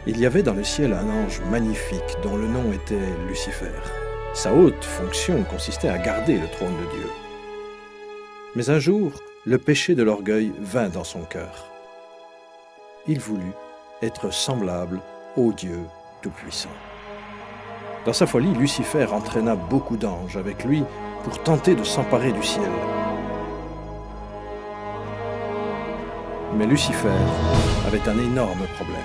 Il y avait dans le ciel un ange magnifique dont le nom était Lucifer. Sa haute fonction consistait à garder le trône de Dieu. Mais un jour, le péché de l'orgueil vint dans son cœur. Il voulut être semblable au Dieu Tout-Puissant. Dans sa folie, Lucifer entraîna beaucoup d'anges avec lui pour tenter de s'emparer du ciel. Mais Lucifer avait un énorme problème.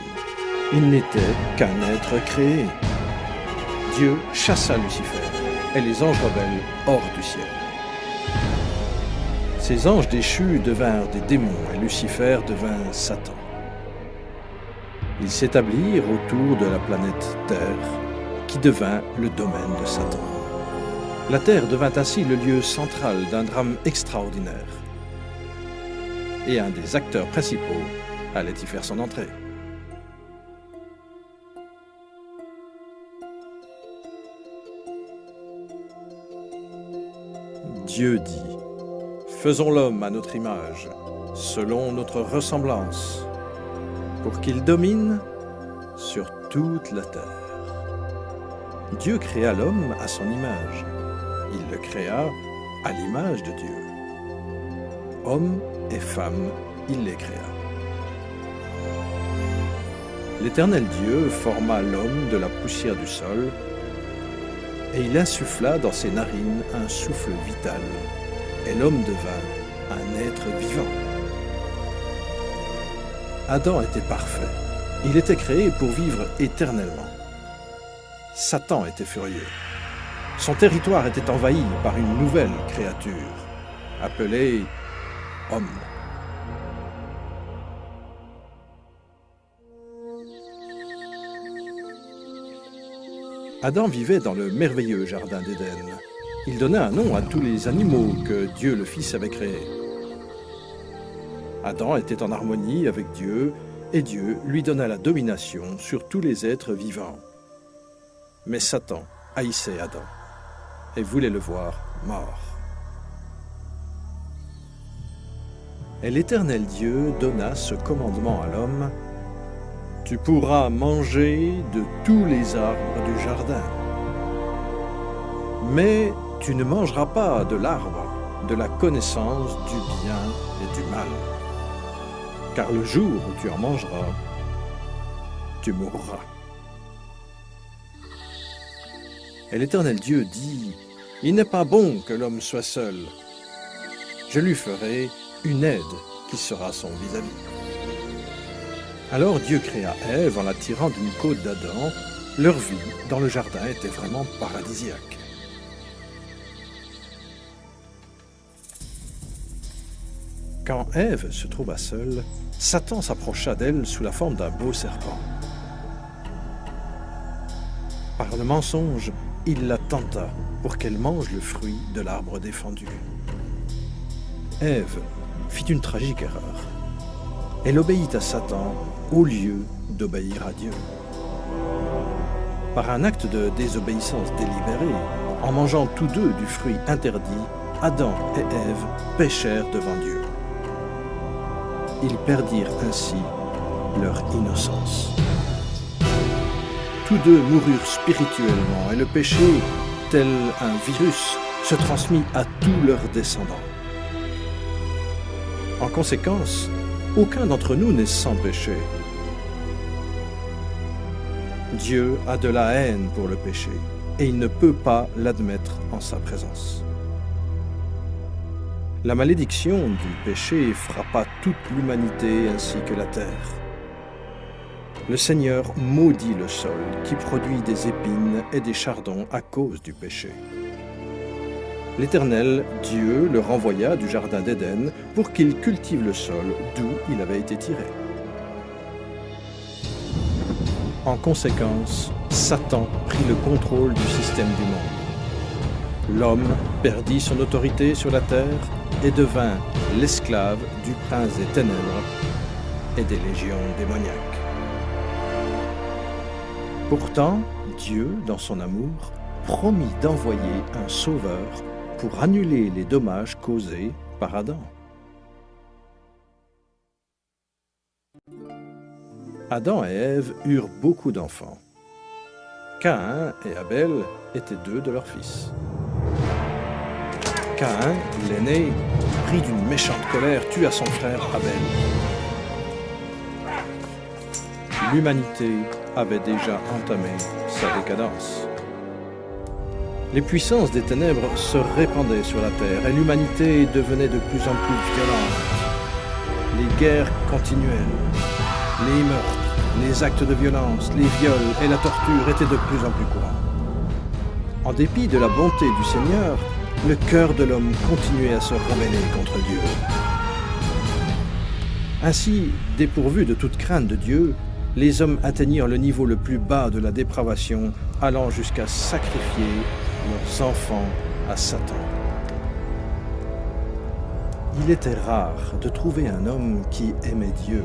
Il n'était qu'un être créé. Dieu chassa Lucifer et les anges rebelles hors du ciel. Ces anges déchus devinrent des démons et Lucifer devint Satan. Ils s'établirent autour de la planète Terre, qui devint le domaine de Satan. La Terre devint ainsi le lieu central d'un drame extraordinaire. Et un des acteurs principaux allait y faire son entrée. Dieu dit, « Faisons l'homme à notre image, selon notre ressemblance, pour qu'il domine sur toute la terre. » Dieu créa l'homme à son image. Il le créa à l'image de Dieu. Hommes et femmes, il les créa. L'Éternel Dieu forma l'homme de la poussière du sol et il insuffla dans ses narines un souffle vital, et l'homme devint un être vivant. Adam était parfait. Il était créé pour vivre éternellement. Satan était furieux. Son territoire était envahi par une nouvelle créature, appelée homme. Adam vivait dans le merveilleux jardin d'Éden. Il donna un nom à tous les animaux que Dieu le Fils avait créés. Adam était en harmonie avec Dieu, et Dieu lui donna la domination sur tous les êtres vivants. Mais Satan haïssait Adam et voulait le voir mort. Et l'Éternel Dieu donna ce commandement à l'homme: « Tu pourras manger de tous les arbres du jardin, mais tu ne mangeras pas de l'arbre de la connaissance du bien et du mal, car le jour où tu en mangeras, tu mourras. » Et l'Éternel Dieu dit, « Il n'est pas bon que l'homme soit seul. Je lui ferai une aide qui sera son vis-à-vis. » Alors Dieu créa Ève en la tirant d'une côte d'Adam. Leur vie dans le jardin était vraiment paradisiaque. Quand Ève se trouva seule, Satan s'approcha d'elle sous la forme d'un beau serpent. Par le mensonge, il la tenta pour qu'elle mange le fruit de l'arbre défendu. Ève fit une tragique erreur. Elle obéit à Satan au lieu d'obéir à Dieu. Par un acte de désobéissance délibérée, en mangeant tous deux du fruit interdit, Adam et Ève péchèrent devant Dieu. Ils perdirent ainsi leur innocence. Tous deux moururent spirituellement et le péché, tel un virus, se transmit à tous leurs descendants. En conséquence, aucun d'entre nous n'est sans péché. Dieu a de la haine pour le péché et il ne peut pas l'admettre en sa présence. La malédiction du péché frappa toute l'humanité ainsi que la terre. Le Seigneur maudit le sol qui produit des épines et des chardons à cause du péché. L'Éternel, Dieu, le renvoya du jardin d'Éden pour qu'il cultive le sol d'où il avait été tiré. En conséquence, Satan prit le contrôle du système du monde. L'homme perdit son autorité sur la terre et devint l'esclave du prince des ténèbres et des légions démoniaques. Pourtant, Dieu, dans son amour, promit d'envoyer un sauveur pour annuler les dommages causés par Adam. Adam et Ève eurent beaucoup d'enfants. Caïn et Abel étaient deux de leurs fils. Caïn, l'aîné, pris d'une méchante colère, tua son frère Abel. L'humanité avait déjà entamé sa décadence. Les puissances des ténèbres se répandaient sur la terre et l'humanité devenait de plus en plus violente. Les guerres continuelles, les meurtres, les actes de violence, les viols et la torture étaient de plus en plus courants. En dépit de la bonté du Seigneur, le cœur de l'homme continuait à se rebeller contre Dieu. Ainsi, dépourvus de toute crainte de Dieu, les hommes atteignirent le niveau le plus bas de la dépravation, allant jusqu'à sacrifier leurs enfants à Satan. Il était rare de trouver un homme qui aimait Dieu.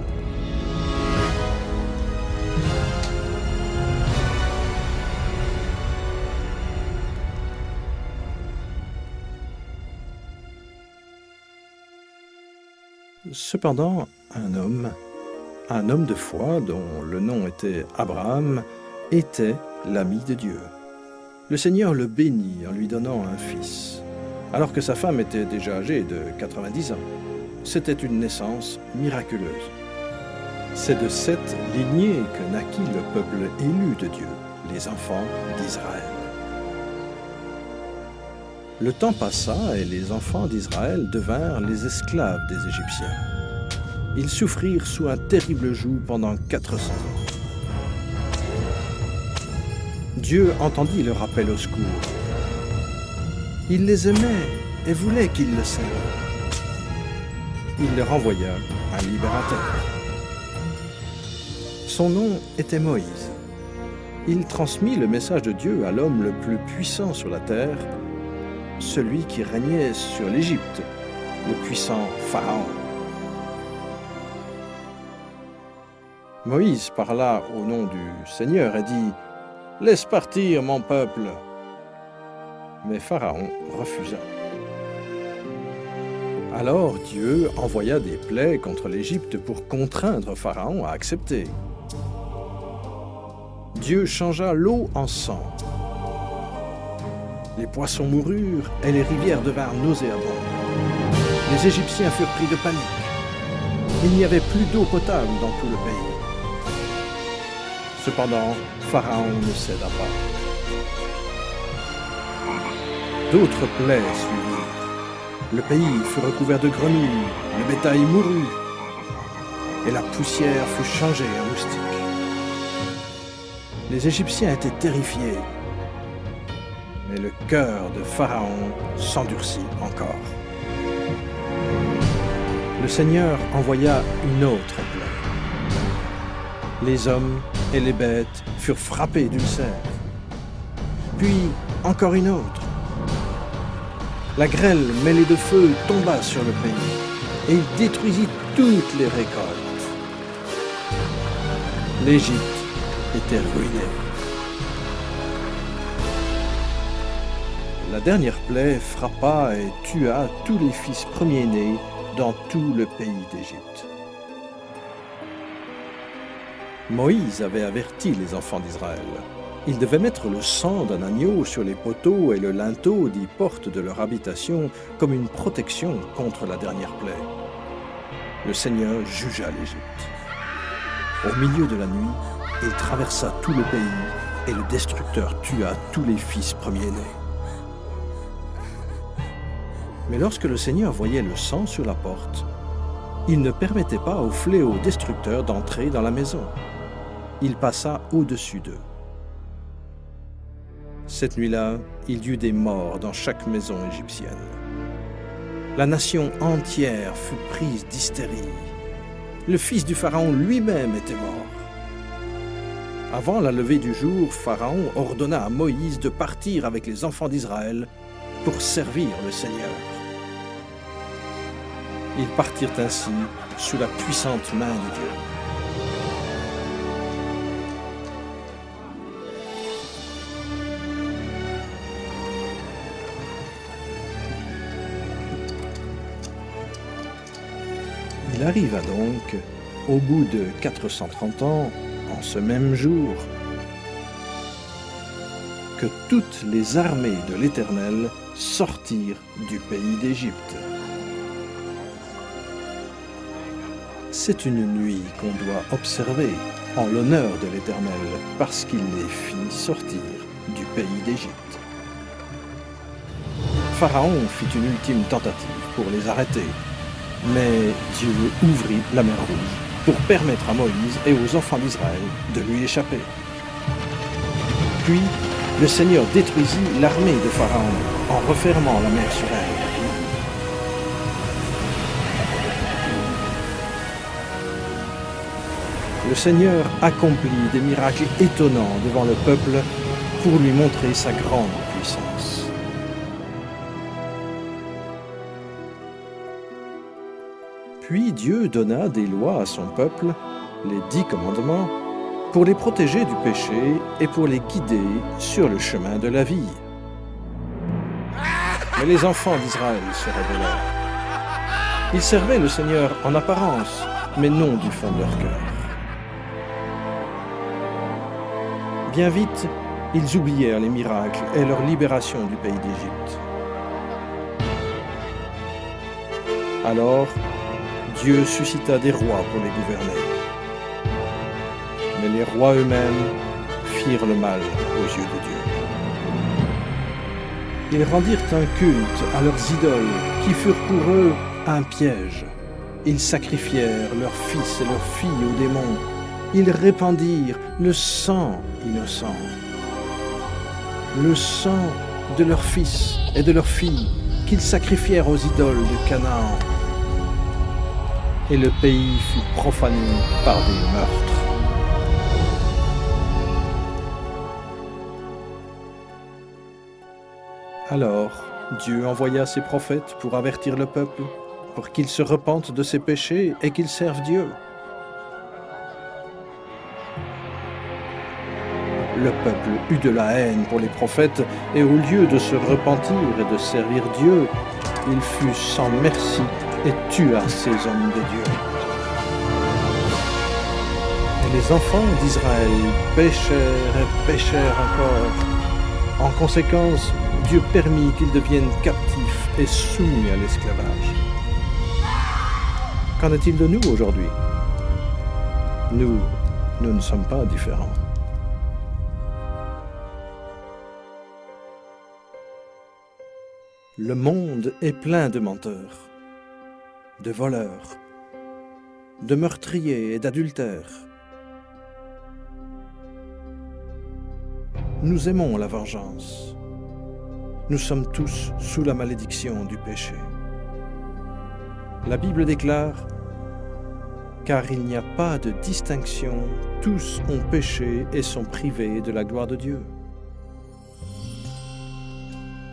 Cependant, un homme de foi, dont le nom était Abraham, était l'ami de Dieu. Le Seigneur le bénit en lui donnant un fils, alors que sa femme était déjà âgée de 90 ans. C'était une naissance miraculeuse. C'est de cette lignée que naquit le peuple élu de Dieu, les enfants d'Israël. Le temps passa et les enfants d'Israël devinrent les esclaves des Égyptiens. Ils souffrirent sous un terrible joug pendant 400 ans. Dieu entendit leur appel au secours. Il les aimait et voulait qu'ils le servent. Il leur envoya un libérateur. Son nom était Moïse. Il transmit le message de Dieu à l'homme le plus puissant sur la terre, celui qui régnait sur l'Égypte, le puissant Pharaon. Moïse parla au nom du Seigneur et dit « Laisse partir mon peuple !» Mais Pharaon refusa. Alors Dieu envoya des plaies contre l'Égypte pour contraindre Pharaon à accepter. Dieu changea l'eau en sang. Les poissons moururent et les rivières devinrent nauséabondes. Les Égyptiens furent pris de panique. Il n'y avait plus d'eau potable dans tout le pays. Cependant, Pharaon ne céda pas. D'autres plaies suivirent. Le pays fut recouvert de grenouilles, le bétail mourut, et la poussière fut changée en moustiques. Les Égyptiens étaient terrifiés, mais le cœur de Pharaon s'endurcit encore. Le Seigneur envoya une autre plaie. Les hommes et les bêtes furent frappés d'ulcères. Puis encore une autre. La grêle mêlée de feu tomba sur le pays et il détruisit toutes les récoltes. L'Égypte était ruinée. La dernière plaie frappa et tua tous les fils premiers-nés dans tout le pays d'Égypte. Moïse avait averti les enfants d'Israël. Ils devaient mettre le sang d'un agneau sur les poteaux et le linteau des portes de leur habitation comme une protection contre la dernière plaie. Le Seigneur jugea l'Égypte. Au milieu de la nuit, il traversa tout le pays et le destructeur tua tous les fils premiers-nés. Mais lorsque le Seigneur voyait le sang sur la porte, il ne permettait pas au fléau destructeur d'entrer dans la maison. Il passa au-dessus d'eux. Cette nuit-là, il y eut des morts dans chaque maison égyptienne. La nation entière fut prise d'hystérie. Le fils du Pharaon lui-même était mort. Avant la levée du jour, Pharaon ordonna à Moïse de partir avec les enfants d'Israël pour servir le Seigneur. Ils partirent ainsi sous la puissante main de Dieu. Il arriva donc au bout de 430 ans, en ce même jour, que toutes les armées de l'Éternel sortirent du pays d'Égypte. C'est une nuit qu'on doit observer en l'honneur de l'Éternel, parce qu'il les fit sortir du pays d'Égypte. Pharaon fit une ultime tentative pour les arrêter, mais Dieu ouvrit la mer Rouge pour permettre à Moïse et aux enfants d'Israël de lui échapper. Puis, le Seigneur détruisit l'armée de Pharaon en refermant la mer sur elle. Le Seigneur accomplit des miracles étonnants devant le peuple pour lui montrer sa grande puissance. Puis Dieu donna des lois à son peuple, les 10 commandements, pour les protéger du péché et pour les guider sur le chemin de la vie. Mais les enfants d'Israël se rebellèrent. Ils servaient le Seigneur en apparence, mais non du fond de leur cœur. Bien vite, ils oublièrent les miracles et leur libération du pays d'Égypte. Alors, Dieu suscita des rois pour les gouverner. Mais les rois eux-mêmes firent le mal aux yeux de Dieu. Ils rendirent un culte à leurs idoles qui furent pour eux un piège. Ils sacrifièrent leurs fils et leurs filles aux démons. Ils répandirent le sang innocent, le sang de leurs fils et de leurs filles qu'ils sacrifièrent aux idoles de Canaan. Et le pays fut profané par des meurtres. Alors, Dieu envoya ses prophètes pour avertir le peuple, pour qu'il se repente de ses péchés et qu'il serve Dieu. Le peuple eut de la haine pour les prophètes, et au lieu de se repentir et de servir Dieu, il fut sans merci et tua ces hommes de Dieu. Et les enfants d'Israël péchèrent et péchèrent encore. En conséquence, Dieu permit qu'ils deviennent captifs et soumis à l'esclavage. Qu'en est-il de nous aujourd'hui? Nous ne sommes pas différents. Le monde est plein de menteurs, de voleurs, de meurtriers et d'adultères. Nous aimons la vengeance. Nous sommes tous sous la malédiction du péché. La Bible déclare « Car il n'y a pas de distinction, tous ont péché et sont privés de la gloire de Dieu. »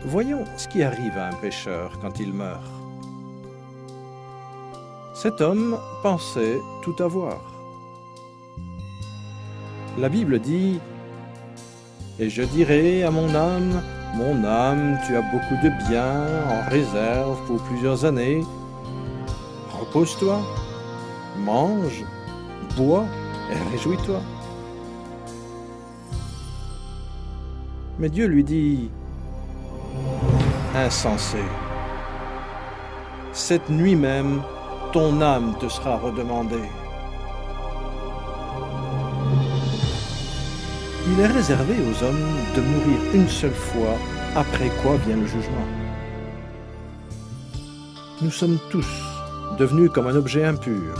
Voyons ce qui arrive à un pécheur quand il meurt. Cet homme pensait tout avoir. La Bible dit « Et je dirai à mon âme, tu as beaucoup de biens en réserve pour plusieurs années. Repose-toi, mange, bois et réjouis-toi. » Mais Dieu lui dit « Insensé, cette nuit même, ton âme te sera redemandée. » Il est réservé aux hommes de mourir une seule fois, après quoi vient le jugement. Nous sommes tous devenus comme un objet impur,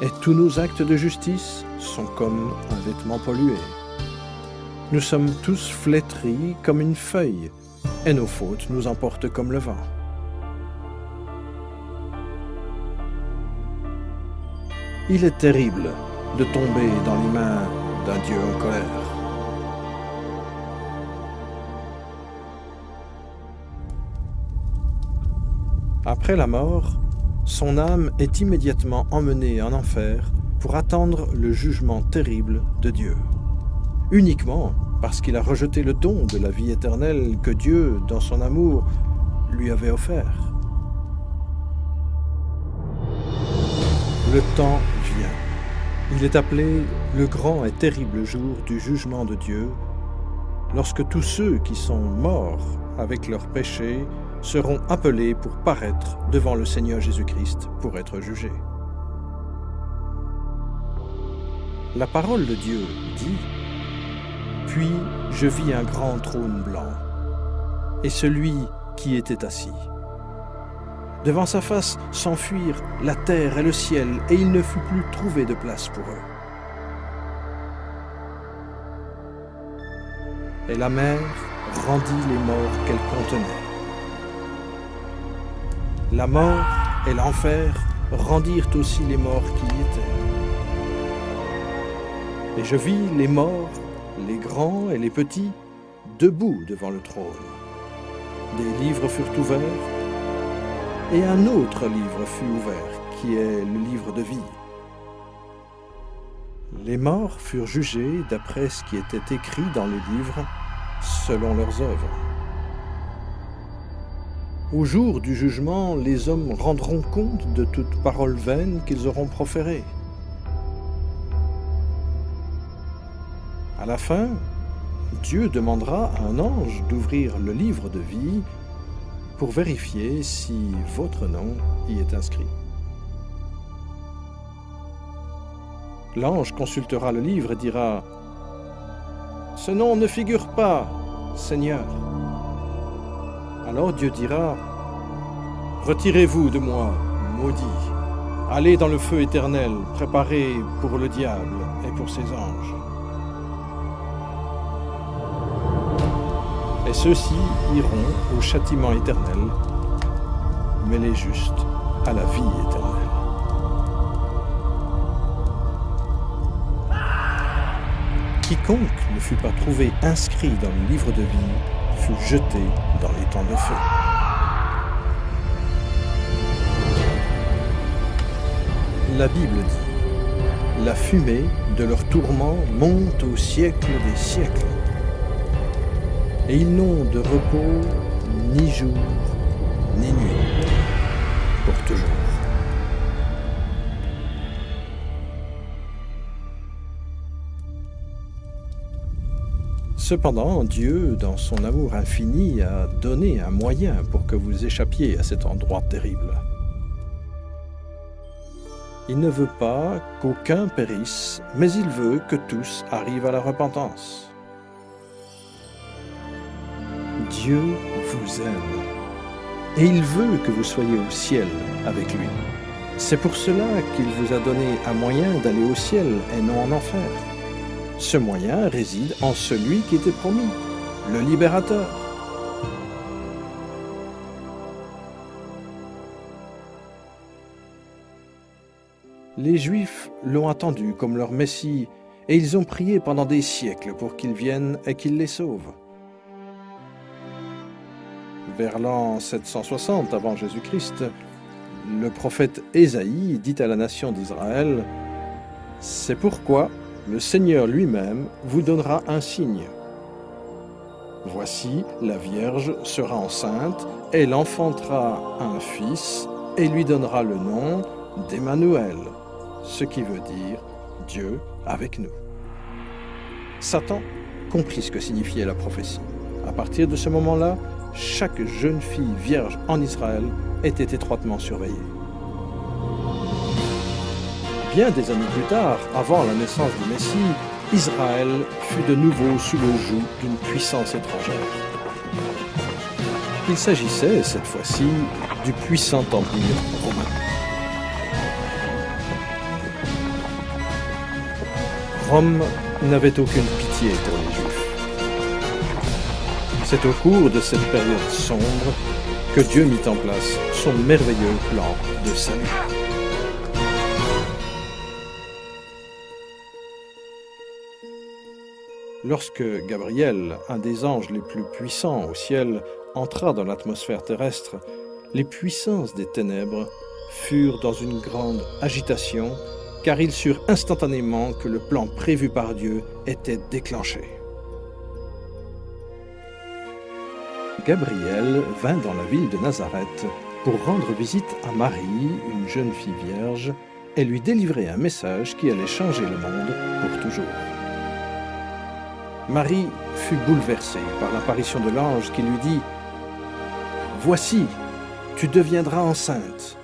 et tous nos actes de justice sont comme un vêtement pollué. Nous sommes tous flétris comme une feuille, et nos fautes nous emportent comme le vent. Il est terrible de tomber dans les mains d'un Dieu en colère. Après la mort, son âme est immédiatement emmenée en enfer pour attendre le jugement terrible de Dieu. Uniquement parce qu'il a rejeté le don de la vie éternelle que Dieu, dans son amour, lui avait offert. Le temps vient Il est appelé le grand et terrible jour du jugement de Dieu, lorsque tous ceux qui sont morts avec leurs péchés seront appelés pour paraître devant le Seigneur Jésus-Christ pour être jugés. La parole de Dieu dit « Puis je vis un grand trône blanc, et celui qui était assis. Devant sa face s'enfuirent la terre et le ciel, et il ne fut plus trouvé de place pour eux. Et la mer rendit les morts qu'elle contenait. La mort et l'enfer rendirent aussi les morts qui y étaient. Et je vis les morts, les grands et les petits, debout devant le trône. Des livres furent ouverts, et un autre livre fut ouvert, qui est le livre de vie. Les morts furent jugés d'après ce qui était écrit dans les livres, selon leurs œuvres. Au jour du jugement, les hommes rendront compte de toute parole vaine qu'ils auront proférée. À la fin, Dieu demandera à un ange d'ouvrir le livre de vie pour vérifier si votre nom y est inscrit. L'ange consultera le livre et dira « Ce nom ne figure pas, Seigneur. » Alors Dieu dira « Retirez-vous de moi, maudit. Allez dans le feu éternel, préparé pour le diable et pour ses anges. » Et ceux-ci iront au châtiment éternel, mais les justes à la vie éternelle. Quiconque ne fut pas trouvé inscrit dans le livre de vie fut jeté dans les temps de feu. La Bible dit « La fumée de leur tourment monte au siècle des siècles. Et ils n'ont de repos ni jour ni nuit, pour toujours. » Cependant, Dieu, dans son amour infini, a donné un moyen pour que vous échappiez à cet endroit terrible. Il ne veut pas qu'aucun périsse, mais il veut que tous arrivent à la repentance. Dieu vous aime, et il veut que vous soyez au ciel avec lui. C'est pour cela qu'il vous a donné un moyen d'aller au ciel et non en enfer. Ce moyen réside en celui qui était promis, le libérateur. Les Juifs l'ont attendu comme leur Messie, et ils ont prié pendant des siècles pour qu'il vienne et qu'il les sauve. Vers l'an 760 avant Jésus-Christ, le prophète Ésaïe dit à la nation d'Israël « C'est pourquoi le Seigneur lui-même vous donnera un signe. Voici, la Vierge sera enceinte, elle enfantera un fils et lui donnera le nom d'Emmanuel, ce qui veut dire Dieu avec nous. » Satan comprit ce que signifiait la prophétie. À partir de ce moment-là, chaque jeune fille vierge en Israël était étroitement surveillée. Bien des années plus tard, avant la naissance du Messie, Israël fut de nouveau sous le joug d'une puissance étrangère. Il s'agissait, cette fois-ci, du puissant empire romain. Rome n'avait aucune pitié pour les Juifs. C'est au cours de cette période sombre que Dieu mit en place son merveilleux plan de salut. Lorsque Gabriel, un des anges les plus puissants au ciel, entra dans l'atmosphère terrestre, les puissances des ténèbres furent dans une grande agitation, car ils surent instantanément que le plan prévu par Dieu était déclenché. Gabriel vint dans la ville de Nazareth pour rendre visite à Marie, une jeune fille vierge, et lui délivrer un message qui allait changer le monde pour toujours. Marie fut bouleversée par l'apparition de l'ange qui lui dit « Voici, tu deviendras enceinte,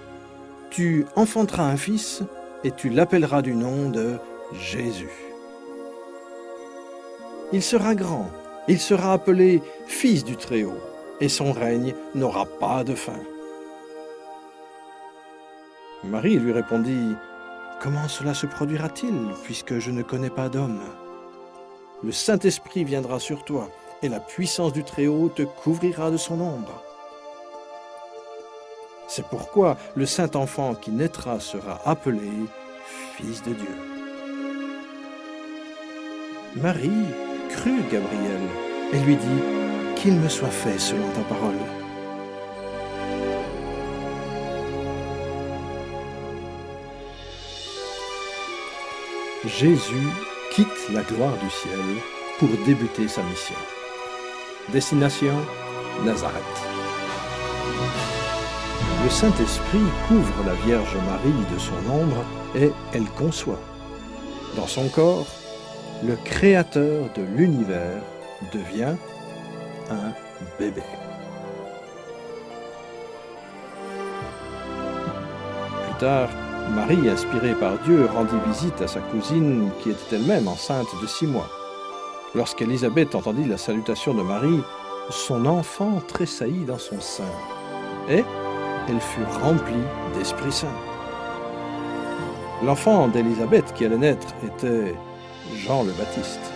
tu enfanteras un fils et tu l'appelleras du nom de Jésus. Il sera grand, il sera appelé Fils du Très-Haut, et son règne n'aura pas de fin. » Marie lui répondit « Comment cela se produira-t-il, puisque je ne connais pas d'homme ? Le Saint-Esprit viendra sur toi, et la puissance du Très-Haut te couvrira de son ombre. C'est pourquoi le Saint-Enfant qui naîtra sera appelé Fils de Dieu. » Marie crut Gabriel et lui dit « Qu'il me soit fait selon ta parole. » Jésus quitte la gloire du ciel pour débuter sa mission. Destination, Nazareth. Le Saint-Esprit couvre la Vierge Marie de son ombre et elle conçoit. Dans son corps, le Créateur de l'univers devient un bébé. Plus tard, Marie, inspirée par Dieu, rendit visite à sa cousine qui était elle-même enceinte de 6 mois. Lorsqu'Élisabeth entendit la salutation de Marie, son enfant tressaillit dans son sein et elle fut remplie d'Esprit Saint. L'enfant d'Élisabeth qui allait naître était Jean le Baptiste.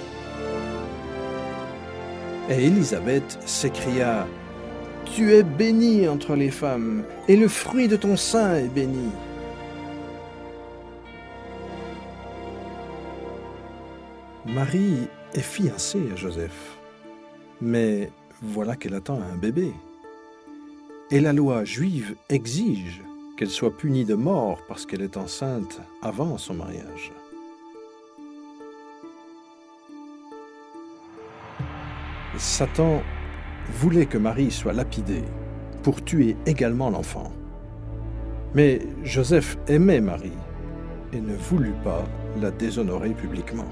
Et Élisabeth s'écria « Tu es bénie entre les femmes, et le fruit de ton sein est béni. » Marie est fiancée à Joseph, mais voilà qu'elle attend un bébé. Et la loi juive exige qu'elle soit punie de mort parce qu'elle est enceinte avant son mariage. Satan voulait que Marie soit lapidée pour tuer également l'enfant. Mais Joseph aimait Marie et ne voulut pas la déshonorer publiquement.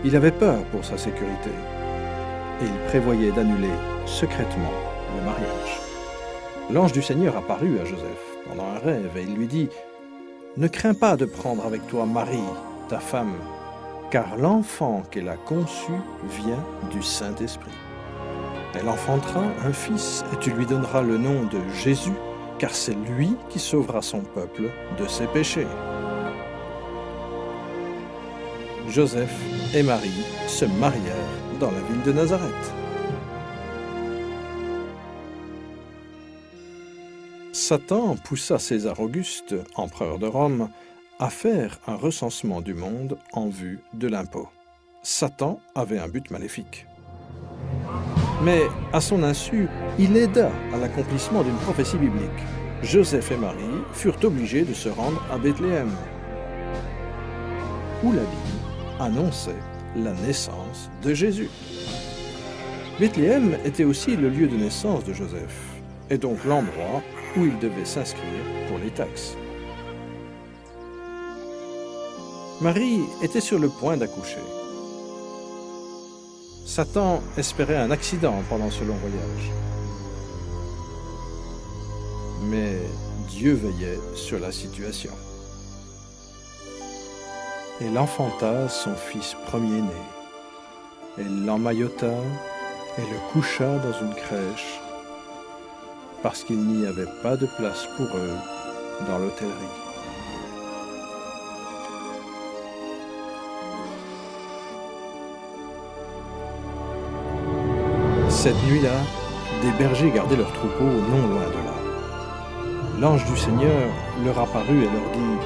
Il avait peur pour sa sécurité et il prévoyait d'annuler secrètement le mariage. L'ange du Seigneur apparut à Joseph pendant un rêve et il lui dit « Ne crains pas de prendre avec toi Marie, ta femme, car l'enfant qu'elle a conçu vient du Saint-Esprit. Elle enfantera un fils et tu lui donneras le nom de Jésus, car c'est lui qui sauvera son peuple de ses péchés. » Joseph et Marie se marièrent dans la ville de Nazareth. Satan poussa César Auguste, empereur de Rome, à faire un recensement du monde en vue de l'impôt. Satan avait un but maléfique. Mais à son insu, il aida à l'accomplissement d'une prophétie biblique. Joseph et Marie furent obligés de se rendre à Bethléem, où la Bible annonçait la naissance de Jésus. Bethléem était aussi le lieu de naissance de Joseph, et donc l'endroit où il devait s'inscrire pour les taxes. Marie était sur le point d'accoucher. Satan espérait un accident pendant ce long voyage. Mais Dieu veillait sur la situation. Elle enfanta son fils premier-né. Elle l'emmaillota et le coucha dans une crèche parce qu'il n'y avait pas de place pour eux dans l'hôtellerie. Cette nuit-là, des bergers gardaient leurs troupeaux non loin de là. L'ange du Seigneur leur apparut et leur dit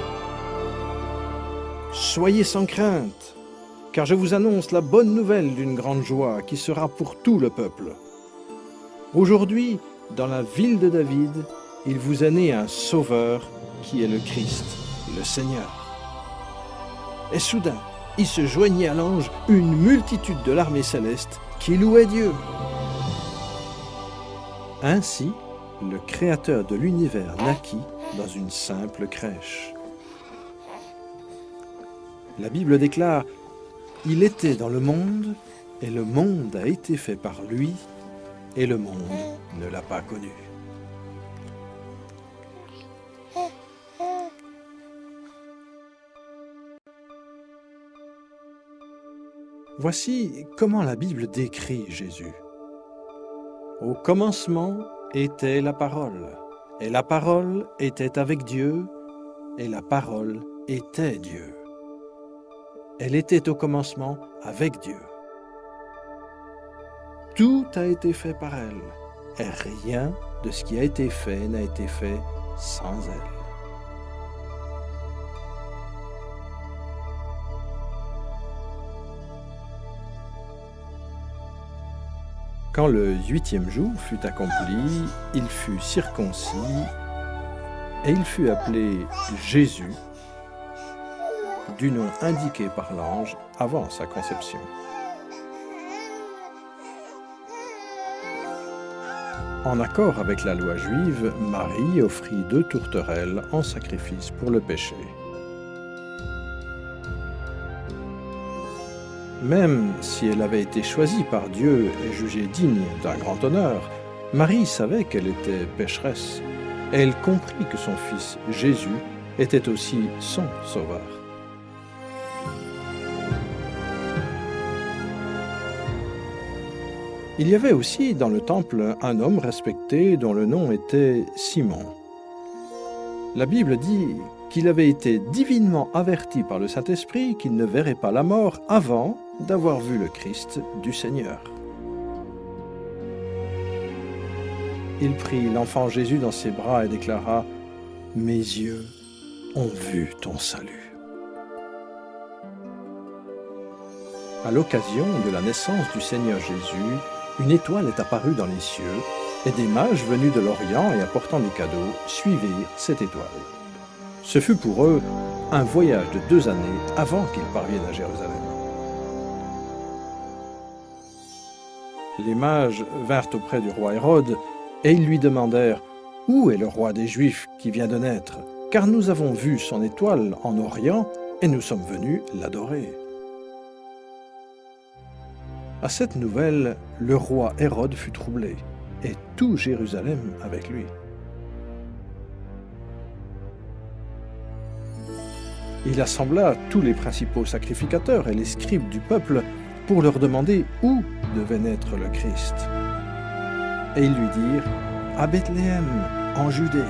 « Soyez sans crainte, car je vous annonce la bonne nouvelle d'une grande joie qui sera pour tout le peuple. Aujourd'hui, dans la ville de David, il vous est né un Sauveur qui est le Christ, le Seigneur. » Et soudain, il se joignit à l'ange une multitude de l'armée céleste qui louait Dieu. Ainsi, le créateur de l'univers naquit dans une simple crèche. La Bible déclare « Il était dans le monde, et le monde a été fait par lui, et le monde ne l'a pas connu. » Voici comment la Bible décrit Jésus. Au commencement était la parole, et la parole était avec Dieu, et la parole était Dieu. Elle était au commencement avec Dieu. Tout a été fait par elle, et rien de ce qui a été fait n'a été fait sans elle. Quand le 8e jour fut accompli, il fut circoncis et il fut appelé Jésus, du nom indiqué par l'ange avant sa conception. En accord avec la loi juive, Marie offrit 2 tourterelles en sacrifice pour le péché. Même si elle avait été choisie par Dieu et jugée digne d'un grand honneur, Marie savait qu'elle était pécheresse, et elle comprit que son fils Jésus était aussi son sauveur. Il y avait aussi dans le temple un homme respecté dont le nom était Simon. La Bible dit qu'il avait été divinement averti par le Saint-Esprit qu'il ne verrait pas la mort avant d'avoir vu le Christ du Seigneur. Il prit l'enfant Jésus dans ses bras et déclara « Mes yeux ont vu ton salut ». À l'occasion de la naissance du Seigneur Jésus, une étoile est apparue dans les cieux, et des mages venus de l'Orient et apportant des cadeaux suivirent cette étoile. Ce fut pour eux un voyage de 2 années avant qu'ils parviennent à Jérusalem. Les mages vinrent auprès du roi Hérode et ils lui demandèrent « Où est le roi des Juifs qui vient de naître? Car nous avons vu son étoile en Orient et nous sommes venus l'adorer. » À cette nouvelle, le roi Hérode fut troublé, et tout Jérusalem avec lui. Il assembla tous les principaux sacrificateurs et les scribes du peuple pour leur demander où devait naître le Christ. Et ils lui dirent « À Bethléem, en Judée. »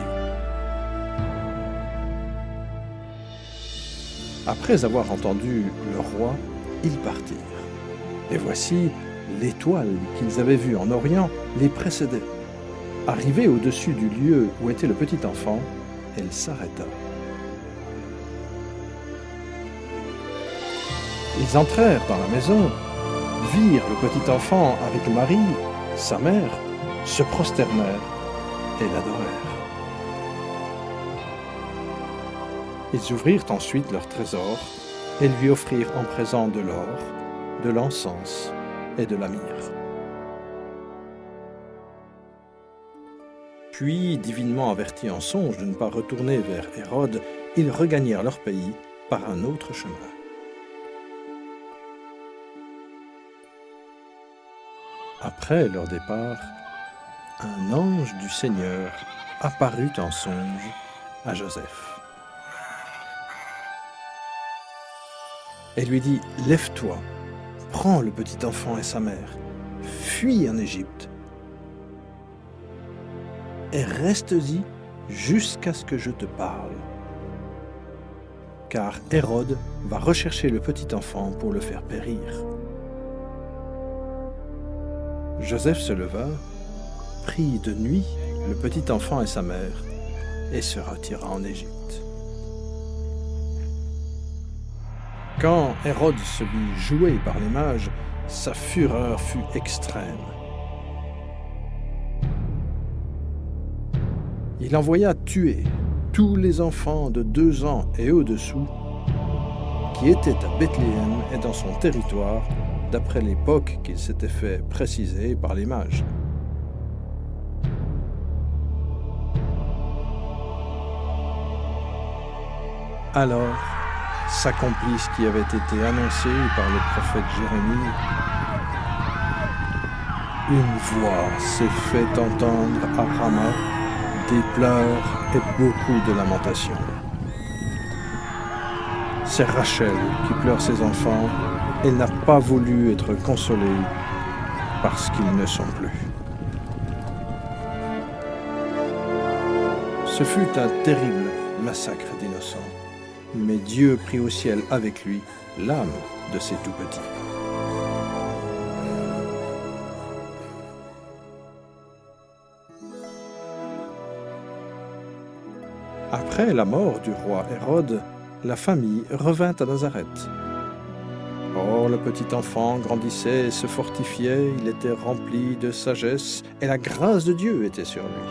Après avoir entendu le roi, ils partirent. Et voici, l'étoile qu'ils avaient vue en Orient les précédait. Arrivée au-dessus du lieu où était le petit enfant, elle s'arrêta. Ils entrèrent dans la maison, virent le petit enfant avec Marie, sa mère, se prosternèrent et l'adorèrent. Ils ouvrirent ensuite leur trésor et lui offrirent en présent de l'or, de l'encens et de la myrrhe. Puis, divinement avertis en songe de ne pas retourner vers Hérode, ils regagnèrent leur pays par un autre chemin. Après leur départ, un ange du Seigneur apparut en songe à Joseph. Et lui dit « Lève-toi, prends le petit enfant et sa mère, fuis en Égypte, et reste-y jusqu'à ce que je te parle. Car Hérode va rechercher le petit enfant pour le faire périr. » Joseph se leva, prit de nuit le petit enfant et sa mère, et se retira en Égypte. Quand Hérode se vit joué par les mages, sa fureur fut extrême. Il envoya tuer tous les enfants de 2 ans et au-dessous qui étaient à Bethléem et dans son territoire, d'après l'époque qu'il s'était fait préciser par les mages. Alors s'accomplit ce qui avait été annoncé par le prophète Jérémie. Une voix s'est fait entendre à Rama, des pleurs et beaucoup de lamentations. C'est Rachel qui pleure ses enfants. Elle n'a pas voulu être consolée parce qu'ils ne sont plus. Ce fut un terrible massacre d'innocents, mais Dieu prit au ciel avec lui l'âme de ces tout-petits. Après la mort du roi Hérode, la famille revint à Nazareth. Or, le petit enfant grandissait et se fortifiait, il était rempli de sagesse, et la grâce de Dieu était sur lui.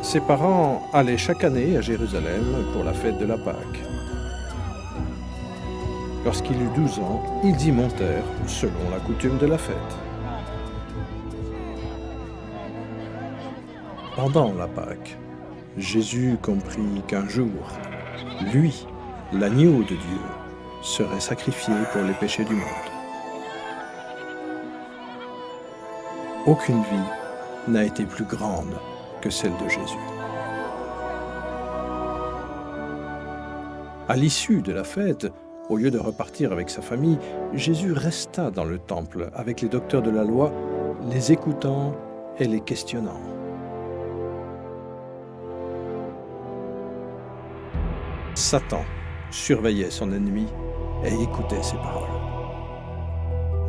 Ses parents allaient chaque année à Jérusalem pour la fête de la Pâque. Lorsqu'il eut 12 ans, ils y montèrent selon la coutume de la fête. Pendant la Pâque, Jésus comprit qu'un jour, lui, l'agneau de Dieu, serait sacrifié pour les péchés du monde. Aucune vie n'a été plus grande que celle de Jésus. À l'issue de la fête, au lieu de repartir avec sa famille, Jésus resta dans le temple avec les docteurs de la loi, les écoutant et les questionnant. Satan surveillait son ennemi et écoutait ses paroles.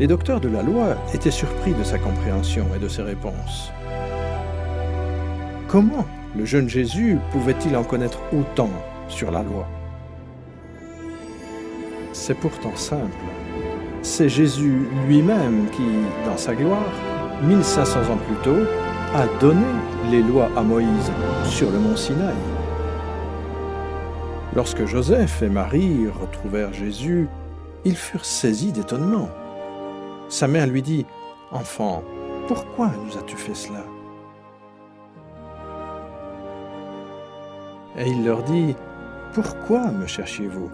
Les docteurs de la loi étaient surpris de sa compréhension et de ses réponses. Comment le jeune Jésus pouvait-il en connaître autant sur la loi? C'est pourtant simple. C'est Jésus lui-même qui, dans sa gloire, 1500 ans plus tôt, a donné les lois à Moïse sur le mont Sinaï. Lorsque Joseph et Marie retrouvèrent Jésus, ils furent saisis d'étonnement. Sa mère lui dit, « Enfant, pourquoi nous as-tu fait cela ?» Et il leur dit, « Pourquoi me cherchiez-vous?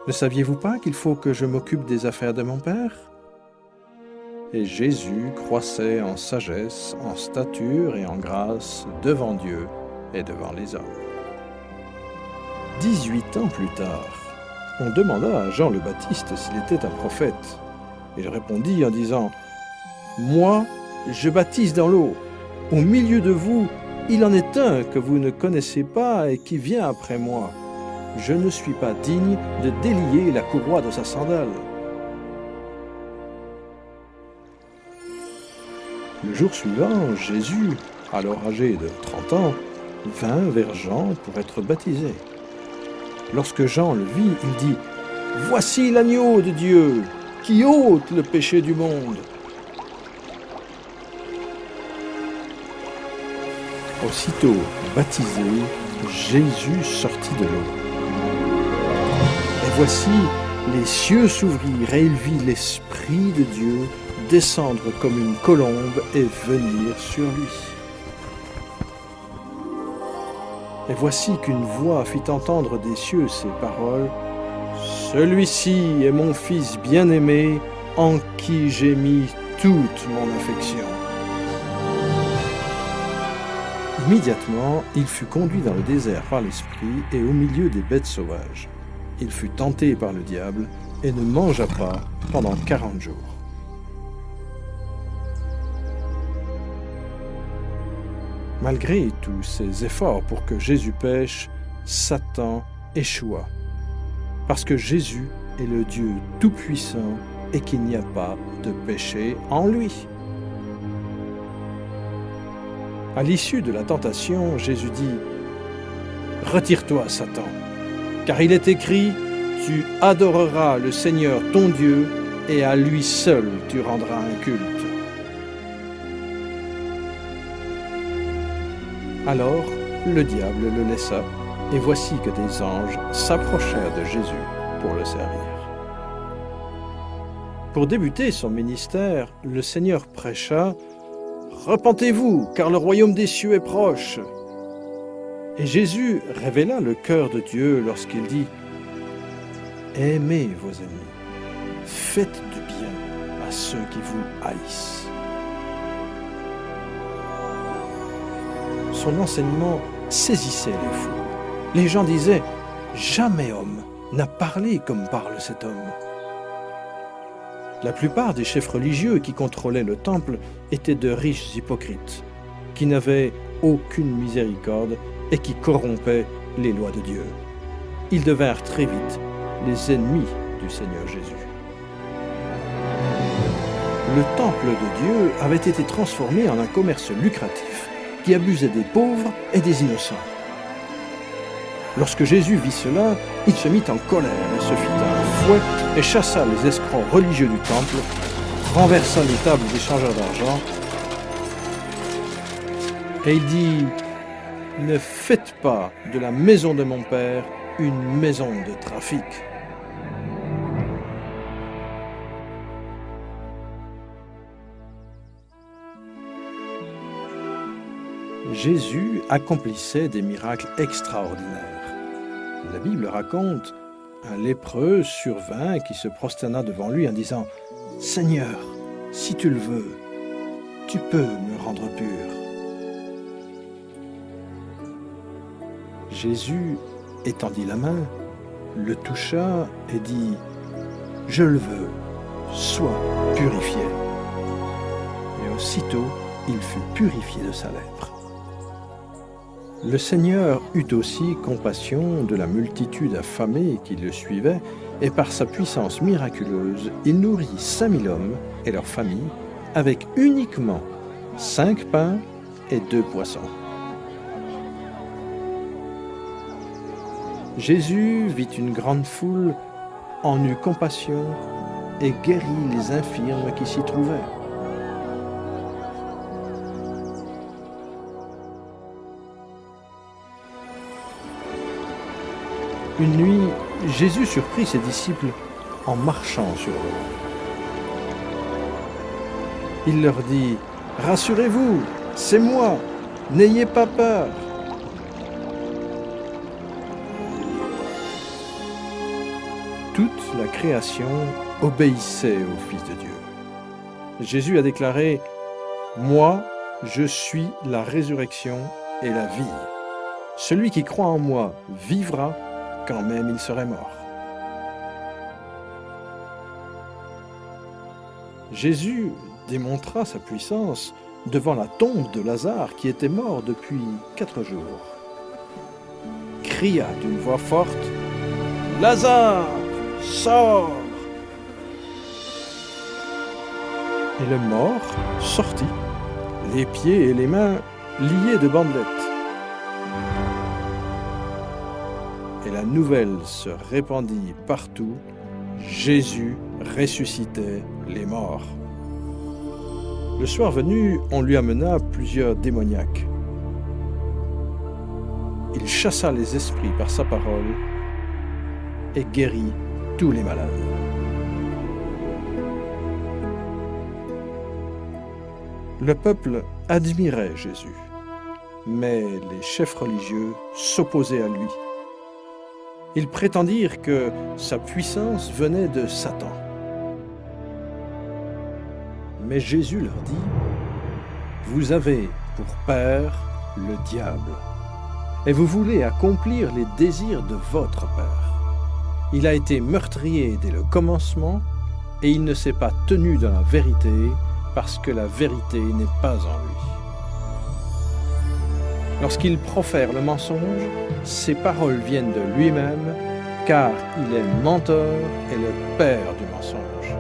Ne saviez-vous pas qu'il faut que je m'occupe des affaires de mon Père ?» Et Jésus croissait en sagesse, en stature et en grâce devant Dieu et devant les hommes. 18 ans plus tard, on demanda à Jean le Baptiste s'il était un prophète. Il répondit en disant, « Moi, je baptise dans l'eau. Au milieu de vous, il en est un que vous ne connaissez pas et qui vient après moi. Je ne suis pas digne de délier la courroie de sa sandale. » Le jour suivant, Jésus, alors âgé de 30 ans, vint vers Jean pour être baptisé. Lorsque Jean le vit, il dit, « Voici l'agneau de Dieu qui ôte le péché du monde. » Aussitôt baptisé, Jésus sortit de l'eau. Et voici, les cieux s'ouvrirent et il vit l'Esprit de Dieu descendre comme une colombe et venir sur lui. Et voici qu'une voix fit entendre des cieux ces paroles, « Celui-ci est mon Fils bien-aimé, en qui j'ai mis toute mon affection. » Immédiatement, il fut conduit dans le désert par l'Esprit et au milieu des bêtes sauvages. Il fut tenté par le diable et ne mangea pas pendant 40 jours. Malgré tous ces efforts pour que Jésus pêche, Satan échoua. Parce que Jésus est le Dieu Tout-Puissant et qu'il n'y a pas de péché en lui. À l'issue de la tentation, Jésus dit, « Retire-toi, Satan, car il est écrit, tu adoreras le Seigneur ton Dieu et à lui seul tu rendras un culte. » Alors, le diable le laissa, et voici que des anges s'approchèrent de Jésus pour le servir. Pour débuter son ministère, le Seigneur prêcha « « Repentez-vous, car le royaume des cieux est proche !» Et Jésus révéla le cœur de Dieu lorsqu'il dit « Aimez vos ennemis, faites du bien à ceux qui vous haïssent. » Son enseignement saisissait les foules. Les gens disaient « Jamais homme n'a parlé comme parle cet homme. » La plupart des chefs religieux qui contrôlaient le temple étaient de riches hypocrites, qui n'avaient aucune miséricorde et qui corrompaient les lois de Dieu. Ils devinrent très vite les ennemis du Seigneur Jésus. Le temple de Dieu avait été transformé en un commerce lucratif qui abusait des pauvres et des innocents. Lorsque Jésus vit cela, il se mit en colère et se fit un fouet et chassa les escrocs religieux du temple, renversa les tables des changeurs d'argent, et il dit « Ne faites pas de la maison de mon Père une maison de trafic. » Jésus accomplissait des miracles extraordinaires. La Bible raconte un lépreux survint qui se prosterna devant lui en disant « Seigneur, si tu le veux, tu peux me rendre pur. » Jésus étendit la main, le toucha et dit « Je le veux, sois purifié. » Et aussitôt, il fut purifié de sa lèpre. Le Seigneur eut aussi compassion de la multitude affamée qui le suivait, et par sa puissance miraculeuse, il nourrit 5000 hommes et leurs familles avec uniquement 5 pains et 2 poissons. Jésus vit une grande foule, en eut compassion et guérit les infirmes qui s'y trouvaient. Une nuit, Jésus surprit ses disciples en marchant sur l'eau. Il leur dit « Rassurez-vous, c'est moi, n'ayez pas peur. » Toute la création obéissait au Fils de Dieu. Jésus a déclaré « Moi, je suis la résurrection et la vie. Celui qui croit en moi vivra quand même il serait mort. » Jésus démontra sa puissance devant la tombe de Lazare qui était mort depuis 4 jours. Cria d'une voix forte « Lazare, sors !» Et le mort sortit, les pieds et les mains liés de bandelettes. Et la nouvelle se répandit partout, Jésus ressuscitait les morts. Le soir venu, on lui amena plusieurs démoniaques. Il chassa les esprits par sa parole et guérit tous les malades. Le peuple admirait Jésus, mais les chefs religieux s'opposaient à lui. Ils prétendirent que sa puissance venait de Satan. Mais Jésus leur dit « Vous avez pour père le diable, et vous voulez accomplir les désirs de votre père. Il a été meurtrier dès le commencement, et il ne s'est pas tenu dans la vérité, parce que la vérité n'est pas en lui. Lorsqu'il profère le mensonge, ses paroles viennent de lui-même, car il est menteur et le père du mensonge.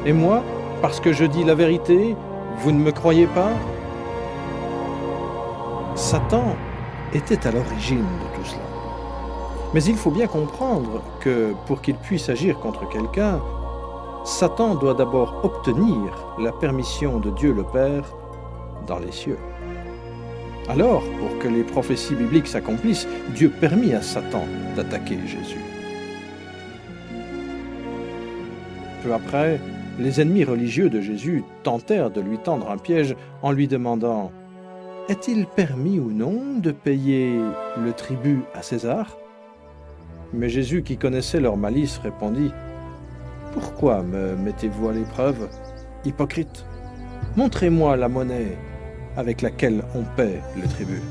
Et moi, parce que je dis la vérité, vous ne me croyez pas ? » Satan était à l'origine de tout cela. Mais il faut bien comprendre que pour qu'il puisse agir contre quelqu'un, Satan doit d'abord obtenir la permission de Dieu le Père dans les cieux. Alors, pour que les prophéties bibliques s'accomplissent, Dieu permit à Satan d'attaquer Jésus. Peu après, les ennemis religieux de Jésus tentèrent de lui tendre un piège en lui demandant « Est-il permis ou non de payer le tribut à César ?» Mais Jésus, qui connaissait leur malice, répondit « Pourquoi me mettez-vous à l'épreuve, hypocrite? Montrez-moi la monnaie avec laquelle on paie le tribut. »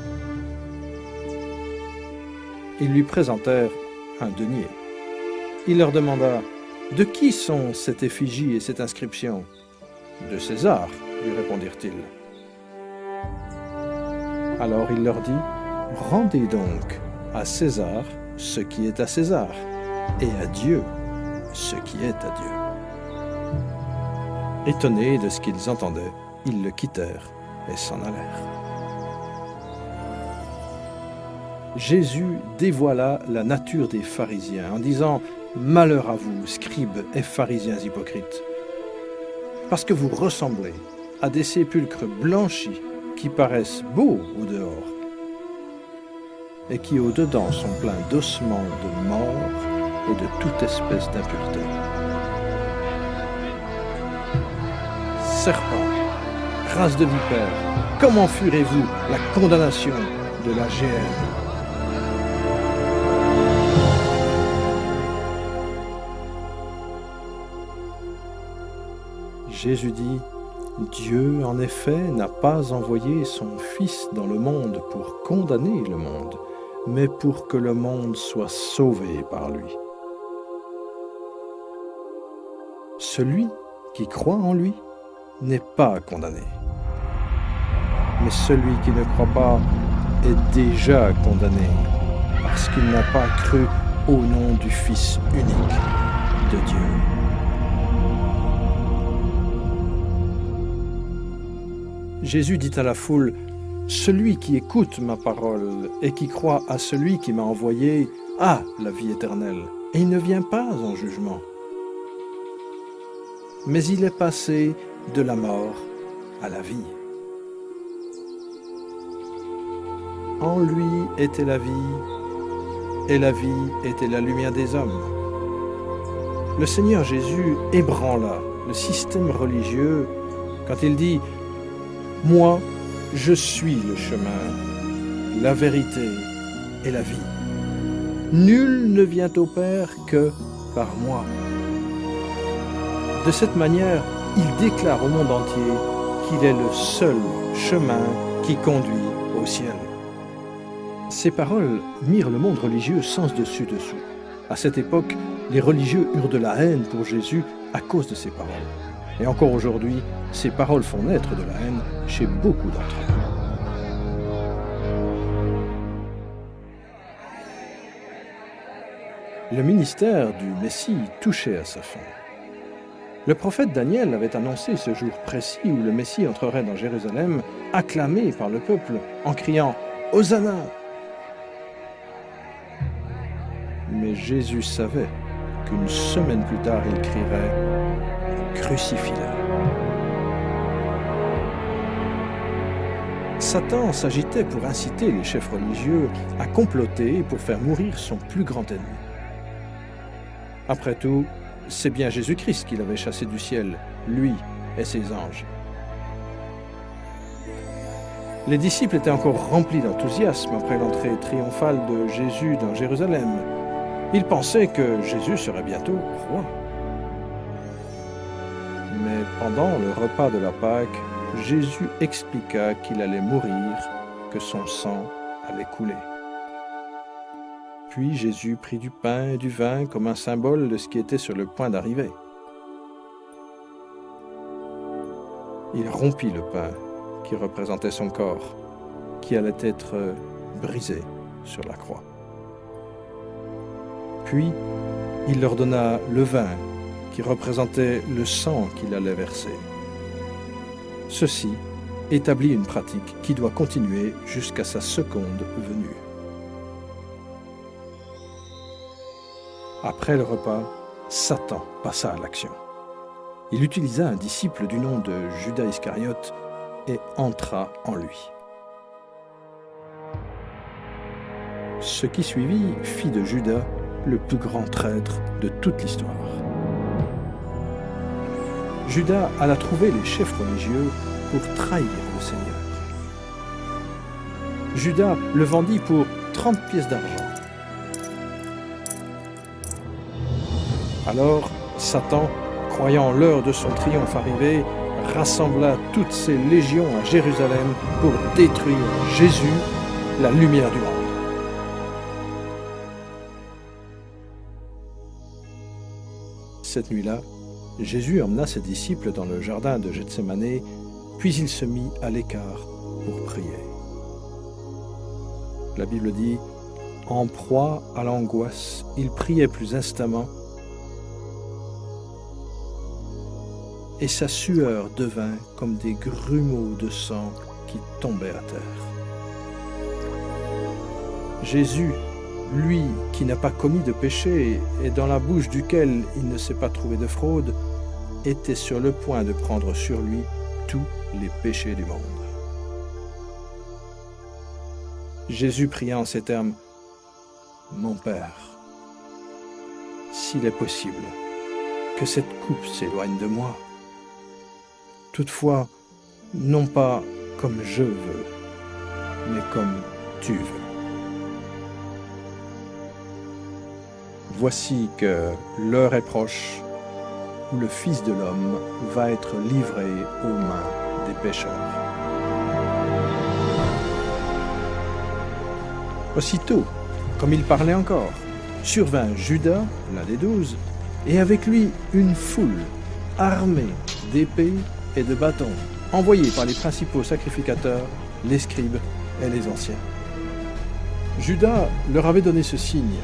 Ils lui présentèrent un denier. Il leur demanda « De qui sont cette effigie et cette inscription ?»« De César, lui répondirent-ils. Alors il leur dit « Rendez donc à César ce qui est à César, et à Dieu ce qui est à Dieu. » Étonnés de ce qu'ils entendaient, ils le quittèrent et s'en allèrent. Jésus dévoila la nature des pharisiens en disant « Malheur à vous, scribes et pharisiens hypocrites, parce que vous ressemblez à des sépulcres blanchis qui paraissent beaux au dehors et qui au dedans sont pleins d'ossements de mort et de toute espèce d'impureté. Serpents, race de vipères, comment fuirez-vous la condamnation de la géhenne? Jésus dit « Dieu, en effet, n'a pas envoyé son Fils dans le monde pour condamner le monde, mais pour que le monde soit sauvé par lui. Celui qui croit en lui n'est pas condamné, mais celui qui ne croit pas est déjà condamné, parce qu'il n'a pas cru au nom du Fils unique de Dieu. » Jésus dit à la foule, « Celui qui écoute ma parole et qui croit à celui qui m'a envoyé a la vie éternelle, et il ne vient pas en jugement. Mais il est passé de la mort à la vie. En lui était la vie, et la vie était la lumière des hommes. » Le Seigneur Jésus ébranla le système religieux quand il dit « Moi, je suis le chemin, la vérité et la vie. Nul ne vient au Père que par moi. » De cette manière, il déclare au monde entier qu'il est le seul chemin qui conduit au ciel. Ces paroles mirent le monde religieux sens dessus dessous. À cette époque, les religieux eurent de la haine pour Jésus à cause de ces paroles. Et encore aujourd'hui, ces paroles font naître de la haine chez beaucoup d'entre eux. Le ministère du Messie touchait à sa fin. Le prophète Daniel avait annoncé ce jour précis où le Messie entrerait dans Jérusalem, acclamé par le peuple en criant « Hosanna !» Mais Jésus savait qu'une semaine plus tard, il crierait « Crucifie-le !» Satan s'agitait pour inciter les chefs religieux à comploter pour faire mourir son plus grand ennemi. Après tout, c'est bien Jésus-Christ qu'il avait chassé du ciel, lui et ses anges. Les disciples étaient encore remplis d'enthousiasme après l'entrée triomphale de Jésus dans Jérusalem. Ils pensaient que Jésus serait bientôt roi. Mais pendant le repas de la Pâque, Jésus expliqua qu'il allait mourir, que son sang allait couler. Puis Jésus prit du pain et du vin comme un symbole de ce qui était sur le point d'arriver. Il rompit le pain qui représentait son corps, qui allait être brisé sur la croix. Puis, il leur donna le vin qui représentait le sang qu'il allait verser. Ceci établit une pratique qui doit continuer jusqu'à sa seconde venue. Après le repas, Satan passa à l'action. Il utilisa un disciple du nom de Judas Iscariote et entra en lui. Ce qui suivit fit de Judas le plus grand traître de toute l'histoire. Judas alla trouver les chefs religieux pour trahir le Seigneur. Judas le vendit pour 30 pièces d'argent. Alors, Satan, croyant l'heure de son triomphe arrivée, rassembla toutes ses légions à Jérusalem pour détruire Jésus, la lumière du monde. Cette nuit-là, Jésus emmena ses disciples dans le jardin de Gethsémanée, puis il se mit à l'écart pour prier. La Bible dit, en proie à l'angoisse, il priait plus instamment, et sa sueur devint comme des grumeaux de sang qui tombaient à terre. Jésus, lui qui n'a pas commis de péché et dans la bouche duquel il ne s'est pas trouvé de fraude, était sur le point de prendre sur lui tous les péchés du monde. Jésus pria en ces termes, « Mon Père, s'il est possible, que cette coupe s'éloigne de moi. Toutefois, non pas comme je veux, mais comme tu veux. » Voici que l'heure est proche où le Fils de l'homme va être livré aux mains des pécheurs. Aussitôt, comme il parlait encore, survint Judas, l'un des 12, et avec lui une foule armée d'épées et de bâtons, envoyés par les principaux sacrificateurs, les scribes et les anciens. Judas leur avait donné ce signe.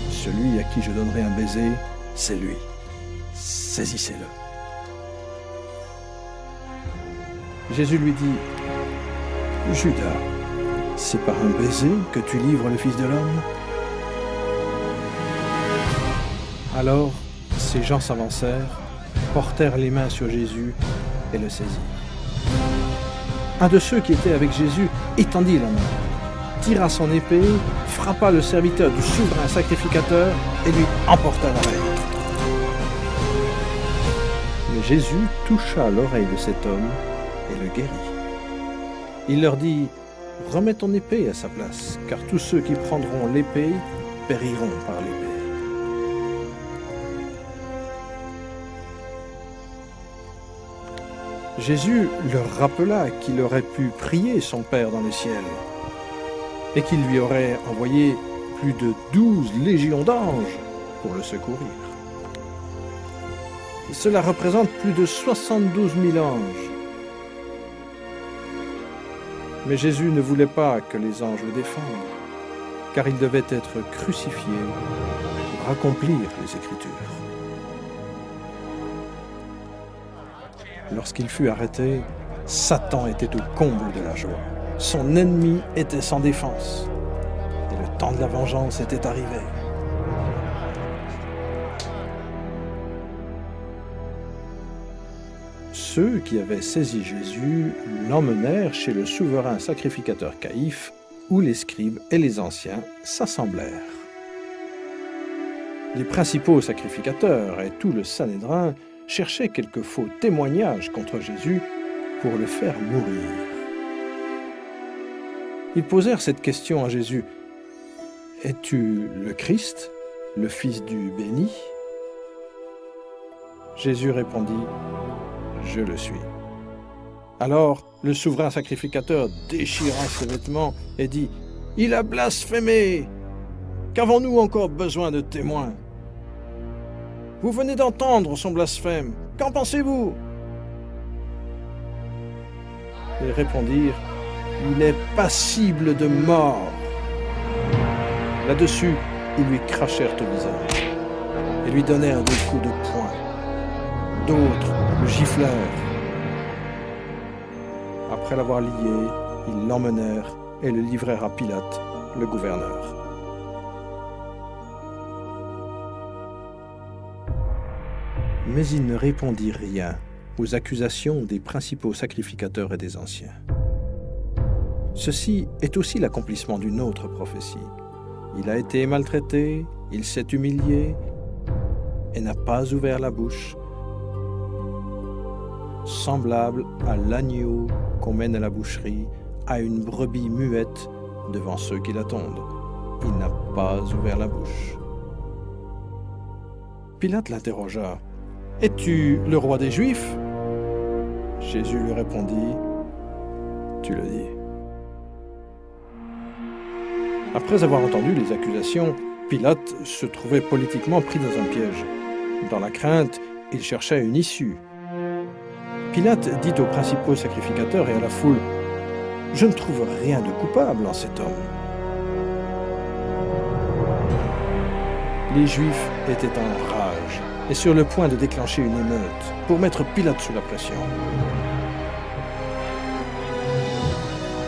Celui à qui je donnerai un baiser, c'est lui. Saisissez-le. Jésus lui dit, « Judas, c'est par un baiser que tu livres le Fils de l'homme ?» Alors, ces gens s'avancèrent, portèrent les mains sur Jésus et le saisirent. Un de ceux qui étaient avec Jésus étendit la main, tira son épée, frappa le serviteur du souverain sacrificateur et lui emporta l'oreille. Mais Jésus toucha l'oreille de cet homme et le guérit. Il leur dit, « Remets ton épée à sa place, car tous ceux qui prendront l'épée périront par l'épée. » Jésus leur rappela qu'il aurait pu prier son Père dans le ciel et qu'il lui aurait envoyé plus de 12 légions d'anges pour le secourir. Cela représente plus de 72 000 anges. Mais Jésus ne voulait pas que les anges le défendent, car il devait être crucifié pour accomplir les Écritures. Lorsqu'il fut arrêté, Satan était au comble de la joie. Son ennemi était sans défense. Et le temps de la vengeance était arrivé. Ceux qui avaient saisi Jésus l'emmenèrent chez le souverain sacrificateur Caïphe, où les scribes et les anciens s'assemblèrent. Les principaux sacrificateurs et tout le Sanhédrin cherchaient quelques faux témoignages contre Jésus pour le faire mourir. Ils posèrent cette question à Jésus. « Es-tu le Christ, le Fils du béni ?» Jésus répondit, « Je le suis. » Alors le souverain sacrificateur déchira ses vêtements et dit, « Il a blasphémé! Qu'avons-nous encore besoin de témoins? Vous venez d'entendre son blasphème. Qu'en pensez-vous » Ils répondirent, « Il est passible de mort. » Là-dessus, ils lui crachèrent au visage et lui donnèrent des coups de poing. D'autres le giflèrent. Après l'avoir lié, ils l'emmenèrent et le livrèrent à Pilate, le gouverneur. Mais il ne répondit rien aux accusations des principaux sacrificateurs et des anciens. Ceci est aussi l'accomplissement d'une autre prophétie. Il a été maltraité, il s'est humilié et n'a pas ouvert la bouche. semblable à l'agneau qu'on mène à la boucherie, à une brebis muette devant ceux qui l'attendent. Il n'a pas ouvert la bouche. Pilate l'interrogea. « Es-tu le roi des Juifs ?» Jésus lui répondit. « Tu le dis. » Après avoir entendu les accusations, Pilate se trouvait politiquement pris dans un piège. Dans la crainte, il cherchait une issue. Pilate dit aux principaux sacrificateurs et à la foule, « Je ne trouve rien de coupable en cet homme. » Les Juifs étaient en rage et sur le point de déclencher une émeute pour mettre Pilate sous la pression.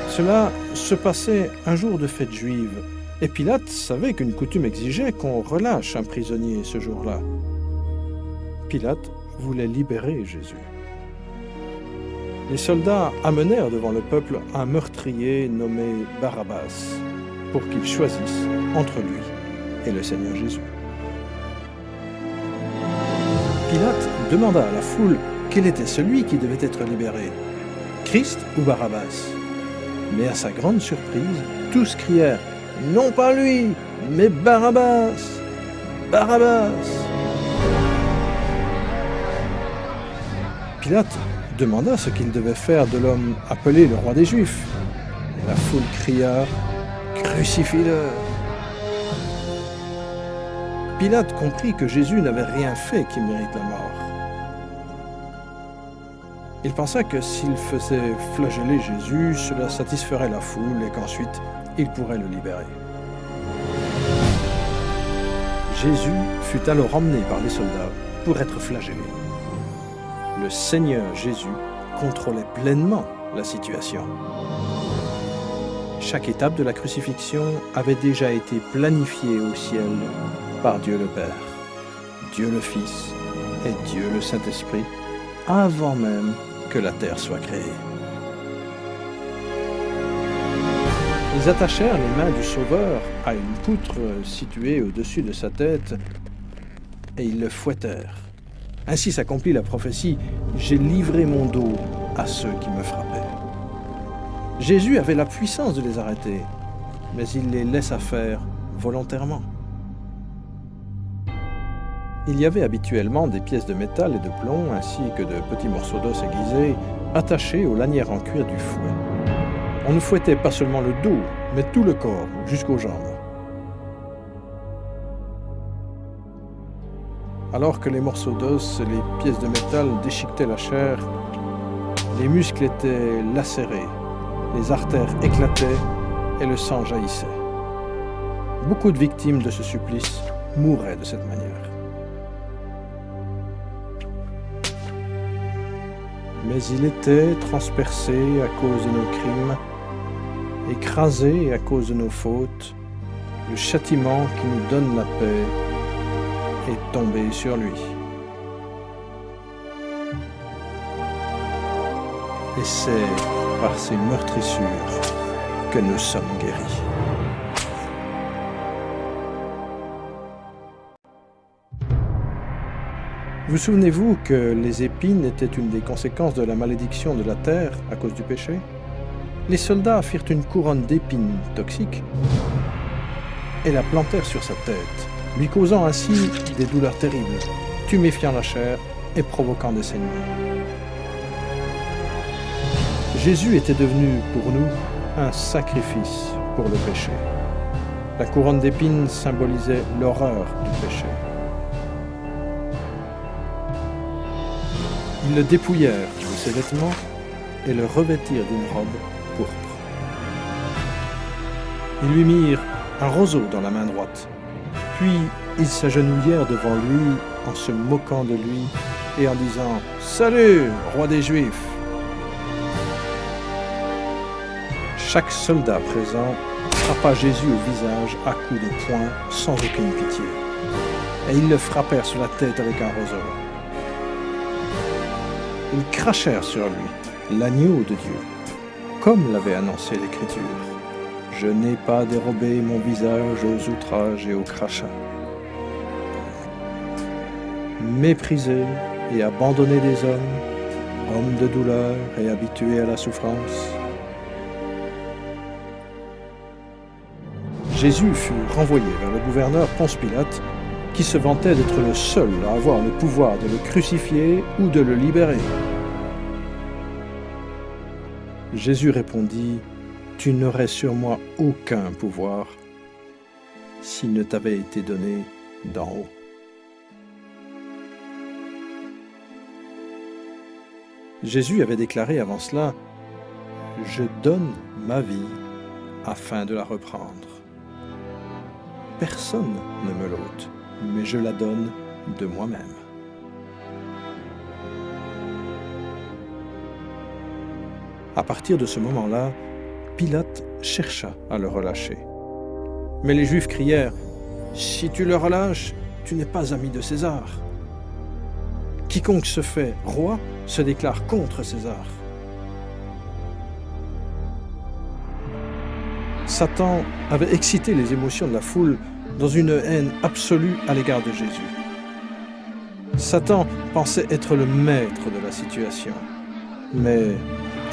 Cela se passait un jour de fête juive, et Pilate savait qu'une coutume exigeait qu'on relâche un prisonnier ce jour-là. Pilate voulait libérer Jésus. Les soldats amenèrent devant le peuple un meurtrier nommé Barabbas, pour qu'il choisisse entre lui et le Seigneur Jésus. Pilate demanda à la foule quel était celui qui devait être libéré, Christ ou Barabbas. Mais à sa grande surprise, tous crièrent « Non pas lui, mais Barabbas! Barabbas !» Pilate demanda ce qu'il devait faire de l'homme appelé le roi des Juifs. Et la foule cria « Crucifie-le !» Pilate comprit que Jésus n'avait rien fait qui mérite la mort. Il pensa que s'il faisait flageller Jésus, cela satisferait la foule et qu'ensuite il pourrait le libérer. Jésus fut alors emmené par les soldats pour être flagellé. Le Seigneur Jésus contrôlait pleinement la situation. Chaque étape de la crucifixion avait déjà été planifiée au ciel par Dieu le Père, Dieu le Fils et Dieu le Saint-Esprit, avant même que la terre soit créée. Ils attachèrent les mains du Sauveur à une poutre située au-dessus de sa tête et ils le fouettèrent. Ainsi s'accomplit la prophétie « J'ai livré mon dos à ceux qui me frappaient ». Jésus avait la puissance de les arrêter, mais il les laissa faire volontairement. Il y avait habituellement des pièces de métal et de plomb, ainsi que de petits morceaux d'os aiguisés, attachés aux lanières en cuir du fouet. On ne fouettait pas seulement le dos, mais tout le corps, jusqu'aux jambes. Alors que les morceaux d'os et les pièces de métal déchiquetaient la chair, les muscles étaient lacérés, les artères éclataient et le sang jaillissait. Beaucoup de victimes de ce supplice mouraient de cette manière. Mais il était transpercé à cause de nos crimes, écrasé à cause de nos fautes. Le châtiment qui nous donne la paix est tombé sur lui. Et c'est par ces meurtrissures que nous sommes guéris. Vous souvenez-vous que les épines étaient une des conséquences de la malédiction de la terre à cause du péché? Les soldats firent une couronne d'épines toxiques et la plantèrent sur sa tête, lui causant ainsi des douleurs terribles, tuméfiant la chair et provoquant des saignements. Jésus était devenu pour nous un sacrifice pour le péché. La couronne d'épines symbolisait l'horreur du péché. Ils le dépouillèrent de ses vêtements et le revêtirent d'une robe pourpre. Ils lui mirent un roseau dans la main droite. Puis ils s'agenouillèrent devant lui en se moquant de lui et en disant « Salut, roi des Juifs !» Chaque soldat présent frappa Jésus au visage à coups de poing sans aucune pitié. Et ils le frappèrent sur la tête avec un roseau. Ils crachèrent sur lui, l'agneau de Dieu, comme l'avait annoncé l'Écriture. Je n'ai pas dérobé mon visage aux outrages et aux crachats. Méprisé et abandonné des hommes, homme de douleur et habitué à la souffrance. Jésus fut renvoyé vers le gouverneur Ponce Pilate, qui se vantait d'être le seul à avoir le pouvoir de le crucifier ou de le libérer. Jésus répondit : « Tu n'aurais sur moi aucun pouvoir s'il ne t'avait été donné d'en haut. » Jésus avait déclaré avant cela : « Je donne ma vie afin de la reprendre. Personne ne me l'ôte, mais je la donne de moi-même. » À partir de ce moment-là, Pilate chercha à le relâcher. Mais les Juifs crièrent : « Si tu le relâches, tu n'es pas ami de César. Quiconque se fait roi se déclare contre César. » Satan avait excité les émotions de la foule dans une haine absolue à l'égard de Jésus. Satan pensait être le maître de la situation, mais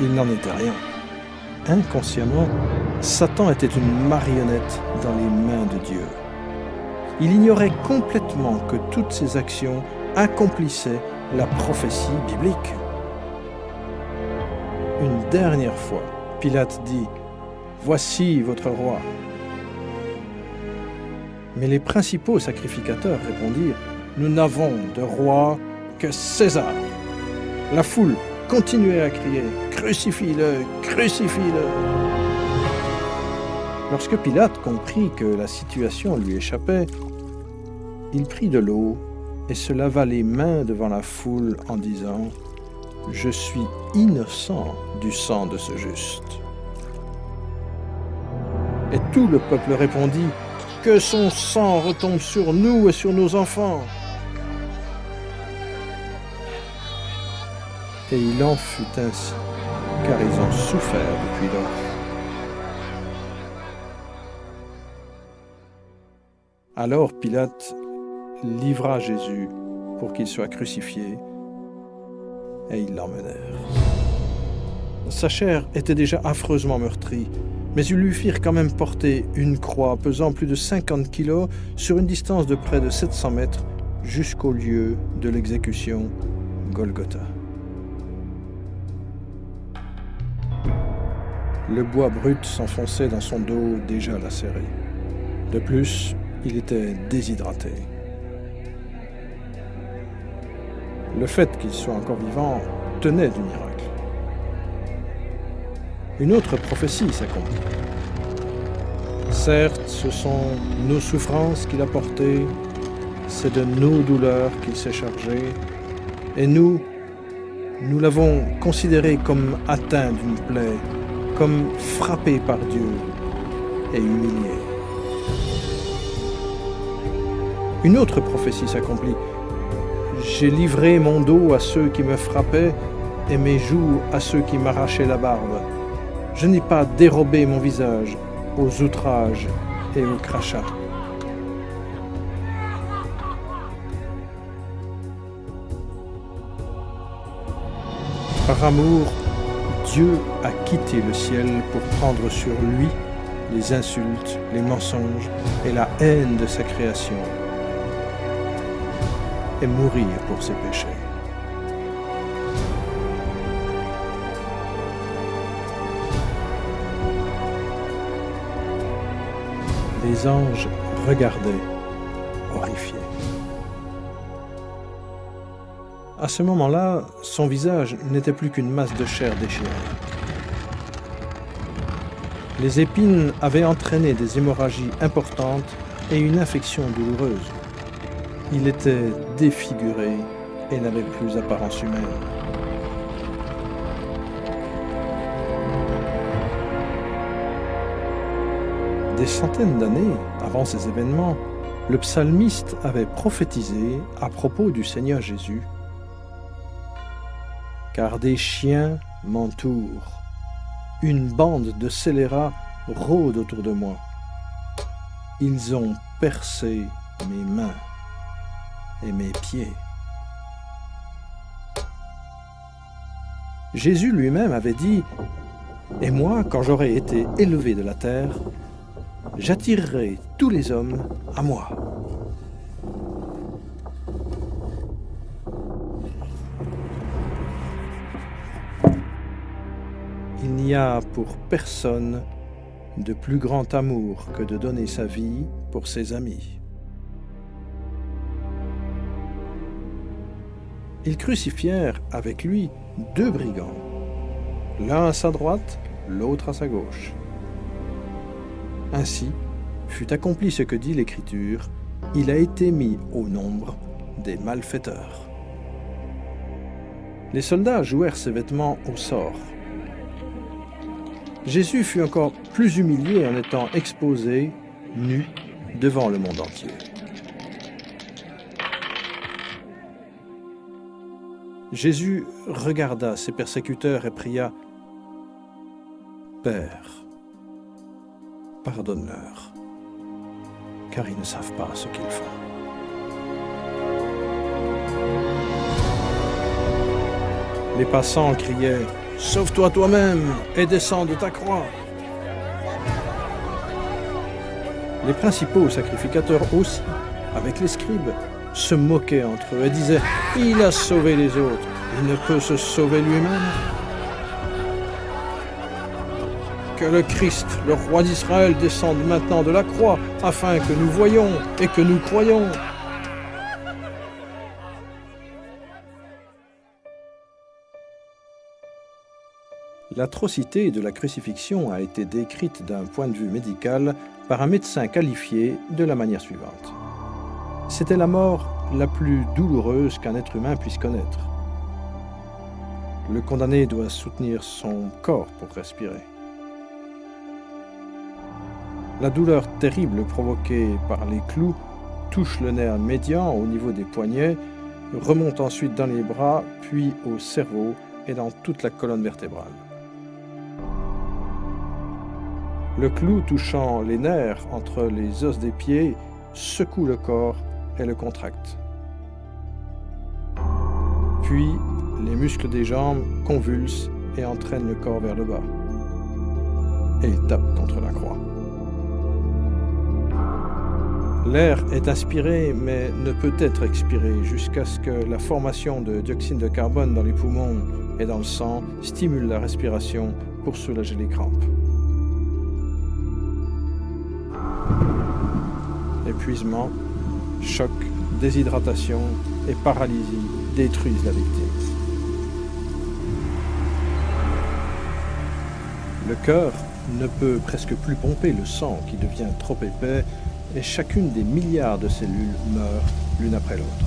il n'en était rien. Inconsciemment, Satan était une marionnette dans les mains de Dieu. Il ignorait complètement que toutes ses actions accomplissaient la prophétie biblique. Une dernière fois, Pilate dit : « Voici votre roi. » Mais les principaux sacrificateurs répondirent : « Nous n'avons de roi que César. » La foule continuait à crier : « Crucifie-le, crucifie-le » Lorsque Pilate comprit que la situation lui échappait, il prit de l'eau et se lava les mains devant la foule en disant : « Je suis innocent du sang de ce juste. » Et tout le peuple répondit : « Que son sang retombe sur nous et sur nos enfants !» Et il en fut ainsi, car ils ont souffert depuis lors. Alors Pilate livra Jésus pour qu'il soit crucifié, et ils l'emmenèrent. Sa chair était déjà affreusement meurtrie, mais ils lui firent quand même porter une croix pesant plus de 50 kilos sur une distance de près de 700 mètres jusqu'au lieu de l'exécution, Golgotha. Le bois brut s'enfonçait dans son dos déjà lacéré. De plus, il était déshydraté. Le fait qu'il soit encore vivant tenait du miracle. Une autre prophétie s'accomplit. Certes, ce sont nos souffrances qu'il a portées, c'est de nos douleurs qu'il s'est chargé, et nous l'avons considéré comme atteint d'une plaie, comme frappé par Dieu et humilié. Une autre prophétie s'accomplit. J'ai livré mon dos à ceux qui me frappaient et mes joues à ceux qui m'arrachaient la barbe. Je n'ai pas dérobé mon visage aux outrages et aux crachats. Par amour, Dieu a quitté le ciel pour prendre sur lui les insultes, les mensonges et la haine de sa création et mourir pour ses péchés. Les anges regardaient, horrifiés. À ce moment-là, son visage n'était plus qu'une masse de chair déchirée. Les épines avaient entraîné des hémorragies importantes et une infection douloureuse. Il était défiguré et n'avait plus apparence humaine. Des centaines d'années avant ces événements, le psalmiste avait prophétisé à propos du Seigneur Jésus. « Car des chiens m'entourent, une bande de scélérats rôde autour de moi. Ils ont percé mes mains et mes pieds. » Jésus lui-même avait dit « Et moi, quand j'aurai été élevé de la terre, j'attirerai tous les hommes à moi. » Il n'y a pour personne de plus grand amour que de donner sa vie pour ses amis. Ils crucifièrent avec lui 2 brigands, l'un à sa droite, l'autre à sa gauche. Ainsi fut accompli ce que dit l'Écriture, il a été mis au nombre des malfaiteurs. Les soldats jouèrent ses vêtements au sort. Jésus fut encore plus humilié en étant exposé, nu, devant le monde entier. Jésus regarda ses persécuteurs et pria « Père, pardonne-leur, car ils ne savent pas ce qu'ils font. » Les passants criaient « Sauve-toi toi-même et descends de ta croix !» Les principaux sacrificateurs aussi, avec les scribes, se moquaient entre eux et disaient « Il a sauvé les autres, il ne peut se sauver lui-même. » Que le Christ, le roi d'Israël, descende maintenant de la croix, afin que nous voyions et que nous croyions. L'atrocité de la crucifixion a été décrite d'un point de vue médical par un médecin qualifié de la manière suivante. C'était la mort la plus douloureuse qu'un être humain puisse connaître. Le condamné doit soutenir son corps pour respirer. La douleur terrible provoquée par les clous touche le nerf médian au niveau des poignets, remonte ensuite dans les bras, puis au cerveau et dans toute la colonne vertébrale. Le clou touchant les nerfs entre les os des pieds secoue le corps et le contracte. Puis, les muscles des jambes convulsent et entraînent le corps vers le bas. Et il tape contre la croix. L'air est inspiré mais ne peut être expiré jusqu'à ce que la formation de dioxyde de carbone dans les poumons et dans le sang stimule la respiration pour soulager les crampes. Épuisement, choc, déshydratation et paralysie détruisent la victime. Le cœur ne peut presque plus pomper le sang qui devient trop épais et chacune des milliards de cellules meurt l'une après l'autre.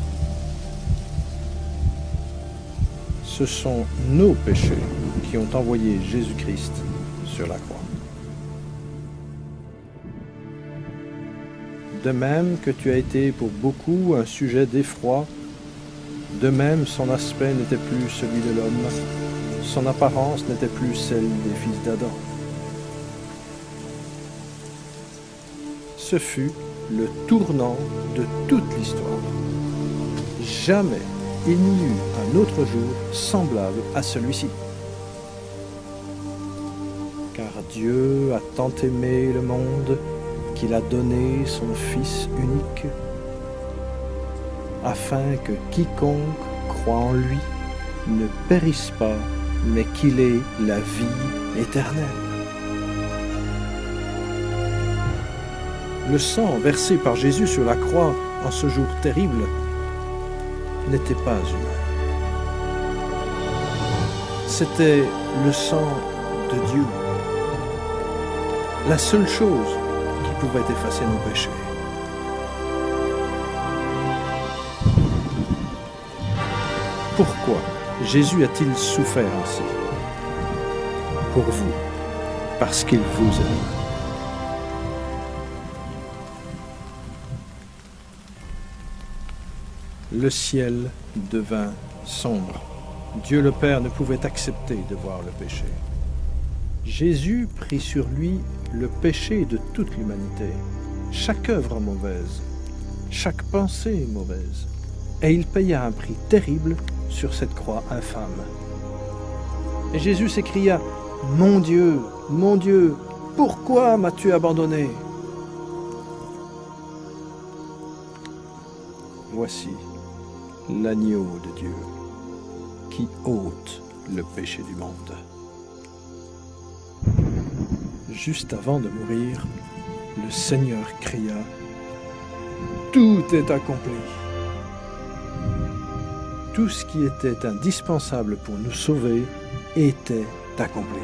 Ce sont nos péchés qui ont envoyé Jésus-Christ sur la croix. De même que tu as été pour beaucoup un sujet d'effroi, de même son aspect n'était plus celui de l'homme, son apparence n'était plus celle des fils d'Adam. Ce fut le tournant de toute l'histoire. Jamais il n'y eut un autre jour semblable à celui-ci. Car Dieu a tant aimé le monde qu'il a donné son Fils unique, afin que quiconque croit en lui ne périsse pas, mais qu'il ait la vie éternelle. Le sang versé par Jésus sur la croix en ce jour terrible n'était pas humain. C'était le sang de Dieu, la seule chose qui pouvait effacer nos péchés. Pourquoi Jésus a-t-il souffert ainsi? Pour vous, parce qu'il vous aime. Le ciel devint sombre. Dieu le Père ne pouvait accepter de voir le péché. Jésus prit sur lui le péché de toute l'humanité, chaque œuvre mauvaise, chaque pensée mauvaise, et il paya un prix terrible sur cette croix infâme. Et Jésus s'écria, « Mon Dieu, pourquoi m'as-tu abandonné ?» Voici l'agneau de Dieu qui ôte le péché du monde. Juste avant de mourir, le Seigneur cria, « Tout est accompli !» Tout ce qui était indispensable pour nous sauver était accompli.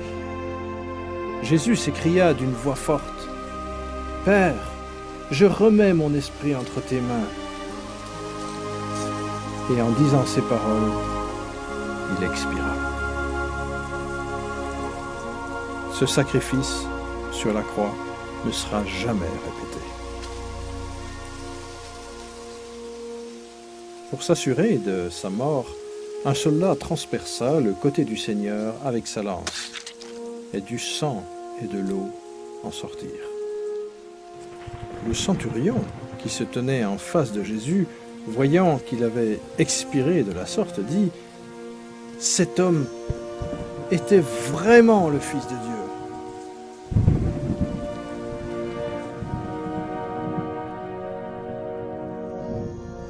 Jésus s'écria d'une voix forte, « Père, je remets mon esprit entre tes mains. » Et en disant ces paroles, il expira. Ce sacrifice sur la croix ne sera jamais répété. Pour s'assurer de sa mort, un soldat transperça le côté du Seigneur avec sa lance, et du sang et de l'eau en sortirent. Le centurion, qui se tenait en face de Jésus, voyant qu'il avait expiré de la sorte, dit « Cet homme était vraiment le Fils de Dieu. »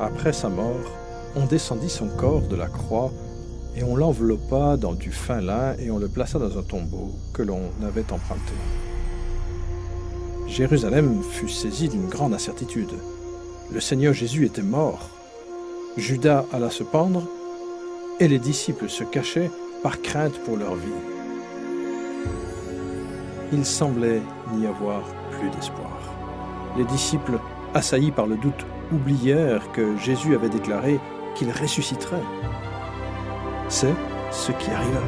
Après sa mort, on descendit son corps de la croix et on l'enveloppa dans du fin lin et on le plaça dans un tombeau que l'on avait emprunté. Jérusalem fut saisie d'une grande incertitude. Le Seigneur Jésus était mort. Judas alla se pendre et les disciples se cachaient par crainte pour leur vie. Il semblait n'y avoir plus d'espoir. Les disciples, assaillis par le doute, oublièrent que Jésus avait déclaré qu'il ressusciterait. C'est ce qui arriva,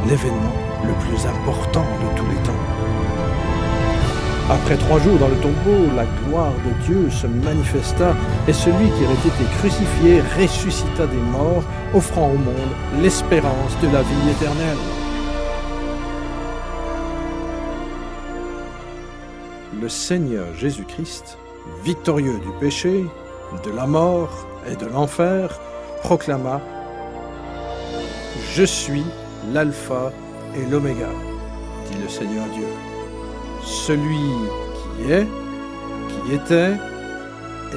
l'événement le plus important de tous les temps. Après 3 jours dans le tombeau, la gloire de Dieu se manifesta et celui qui avait été crucifié ressuscita des morts, offrant au monde l'espérance de la vie éternelle. Le Seigneur Jésus-Christ, victorieux du péché, de la mort et de l'enfer, proclama « Je suis l'alpha et l'oméga, dit le Seigneur Dieu, celui qui est, qui était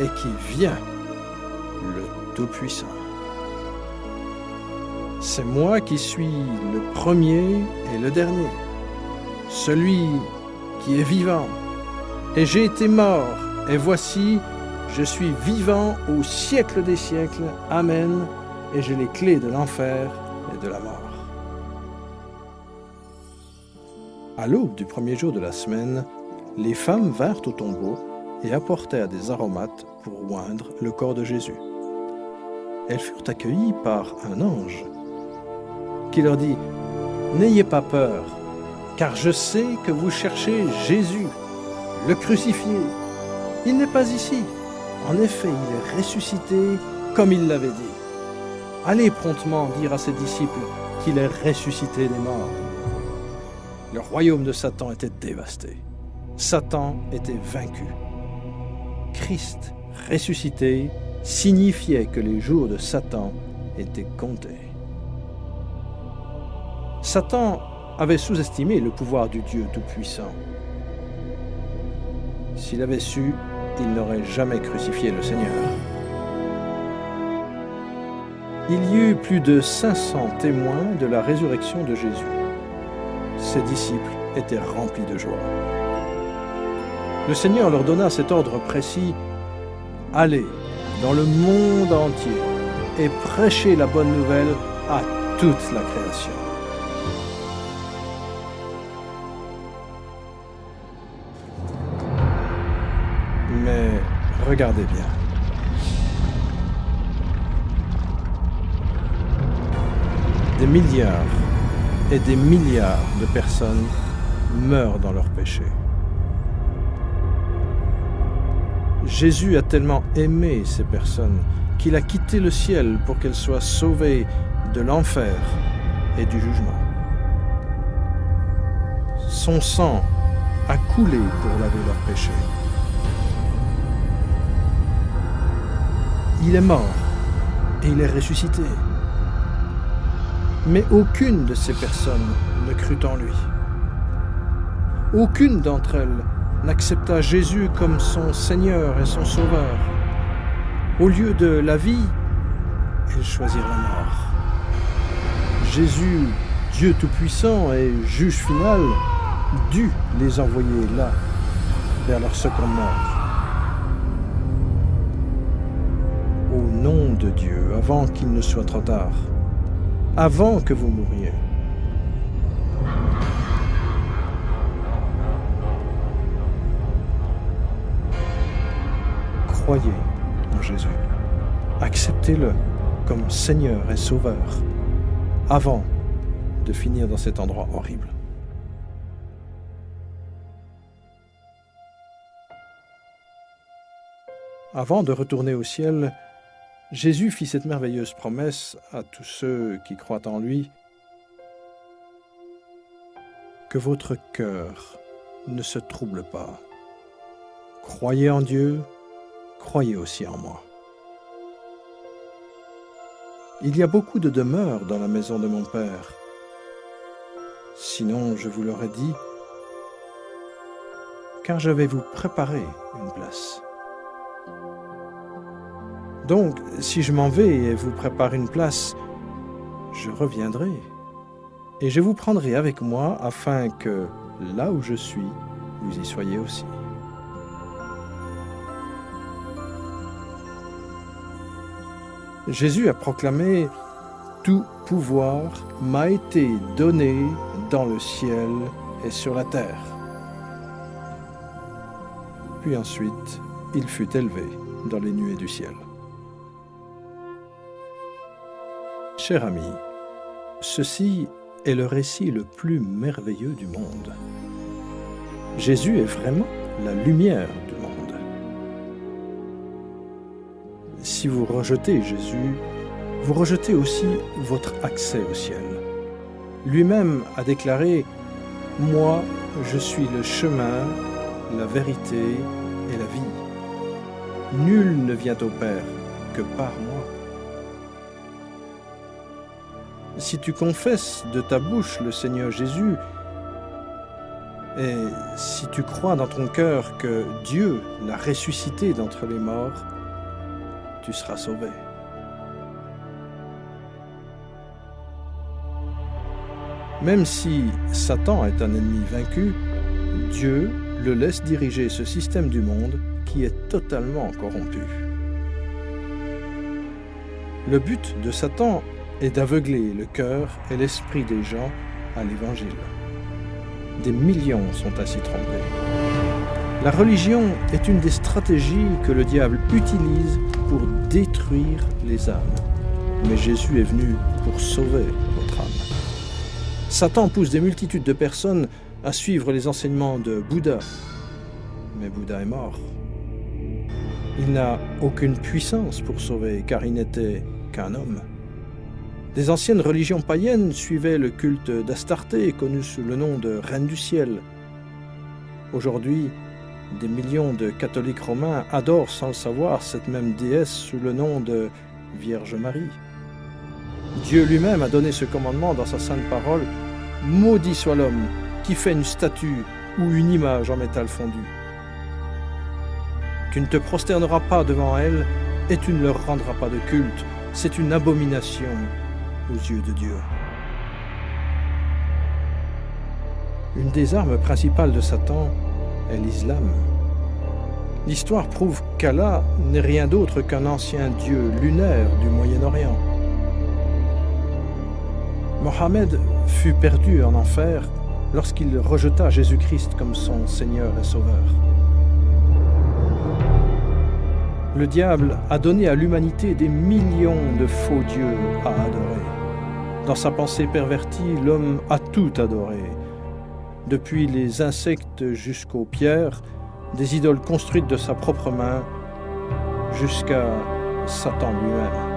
et qui vient, le Tout-Puissant. C'est moi qui suis le premier et le dernier, celui qui est vivant, et j'ai été mort, et voici, je suis vivant au siècle des siècles. Amen. Et j'ai les clés de l'enfer et de la mort. À l'aube du premier jour de la semaine, les femmes vinrent au tombeau et apportèrent des aromates pour oindre le corps de Jésus. Elles furent accueillies par un ange qui leur dit « N'ayez pas peur, car je sais que vous cherchez Jésus, le crucifié. Il n'est pas ici. En effet, il est ressuscité comme il l'avait dit. Allez promptement dire à ses disciples qu'il est ressuscité des morts. » Le royaume de Satan était dévasté. Satan était vaincu. Christ ressuscité signifiait que les jours de Satan étaient comptés. Satan avait sous-estimé le pouvoir du Dieu Tout-Puissant. S'il avait su, il n'aurait jamais crucifié le Seigneur. Il y eut plus de 500 témoins de la résurrection de Jésus. Ses disciples étaient remplis de joie. Le Seigneur leur donna cet ordre précis : « Allez dans le monde entier et prêchez la bonne nouvelle à toute la création. » Mais regardez bien. Des milliards et des milliards de personnes meurent dans leurs péchés. Jésus a tellement aimé ces personnes qu'il a quitté le ciel pour qu'elles soient sauvées de l'enfer et du jugement. Son sang a coulé pour laver leurs péchés. Il est mort et il est ressuscité. Mais aucune de ces personnes ne crut en lui. Aucune d'entre elles n'accepta Jésus comme son Seigneur et son Sauveur. Au lieu de la vie, elles choisirent la mort. Jésus, Dieu Tout-Puissant et Juge final, dut les envoyer là, vers leur seconde mort. Au nom de Dieu, avant qu'il ne soit trop tard, avant que vous mouriez, croyez en Jésus. Acceptez-le comme Seigneur et Sauveur avant de finir dans cet endroit horrible. Avant de retourner au ciel, Jésus fit cette merveilleuse promesse à tous ceux qui croient en lui, que votre cœur ne se trouble pas. Croyez en Dieu, croyez aussi en moi. Il y a beaucoup de demeures dans la maison de mon Père. Sinon, je vous l'aurais dit, car je vais vous préparer une place. Donc, si je m'en vais et vous prépare une place, je reviendrai et je vous prendrai avec moi afin que, là où je suis, vous y soyez aussi. Jésus a proclamé « Tout pouvoir m'a été donné dans le ciel et sur la terre ». Puis ensuite, il fut élevé dans les nuées du ciel. Cher ami, ceci est le récit le plus merveilleux du monde. Jésus est vraiment la lumière du monde. Si vous rejetez Jésus, vous rejetez aussi votre accès au ciel. Lui-même a déclaré « Moi, je suis le chemin, la vérité et la vie. Nul ne vient au Père que par moi. » Si tu confesses de ta bouche le Seigneur Jésus, et si tu crois dans ton cœur que Dieu l'a ressuscité d'entre les morts, tu seras sauvé. Même si Satan est un ennemi vaincu, Dieu le laisse diriger ce système du monde qui est totalement corrompu. Le but de Satan est d'aveugler le cœur et l'esprit des gens à l'Évangile. Des millions sont ainsi trompés. La religion est une des stratégies que le diable utilise pour détruire les âmes. Mais Jésus est venu pour sauver votre âme. Satan pousse des multitudes de personnes à suivre les enseignements de Bouddha. Mais Bouddha est mort. Il n'a aucune puissance pour sauver, car il n'était qu'un homme. Des anciennes religions païennes suivaient le culte d'Astarté, connu sous le nom de Reine du Ciel. Aujourd'hui, des millions de catholiques romains adorent sans le savoir cette même déesse sous le nom de Vierge Marie. Dieu lui-même a donné ce commandement dans sa sainte parole « Maudit soit l'homme qui fait une statue ou une image en métal fondu. Tu ne te prosterneras pas devant elle et tu ne leur rendras pas de culte. C'est une abomination aux yeux de Dieu. » Une des armes principales de Satan est l'islam. L'histoire prouve qu'Allah n'est rien d'autre qu'un ancien dieu lunaire du Moyen-Orient. Mohammed fut perdu en enfer lorsqu'il rejeta Jésus-Christ comme son Seigneur et Sauveur. Le diable a donné à l'humanité des millions de faux dieux à adorer. Dans sa pensée pervertie, l'homme a tout adoré, depuis les insectes jusqu'aux pierres, des idoles construites de sa propre main, jusqu'à Satan lui-même.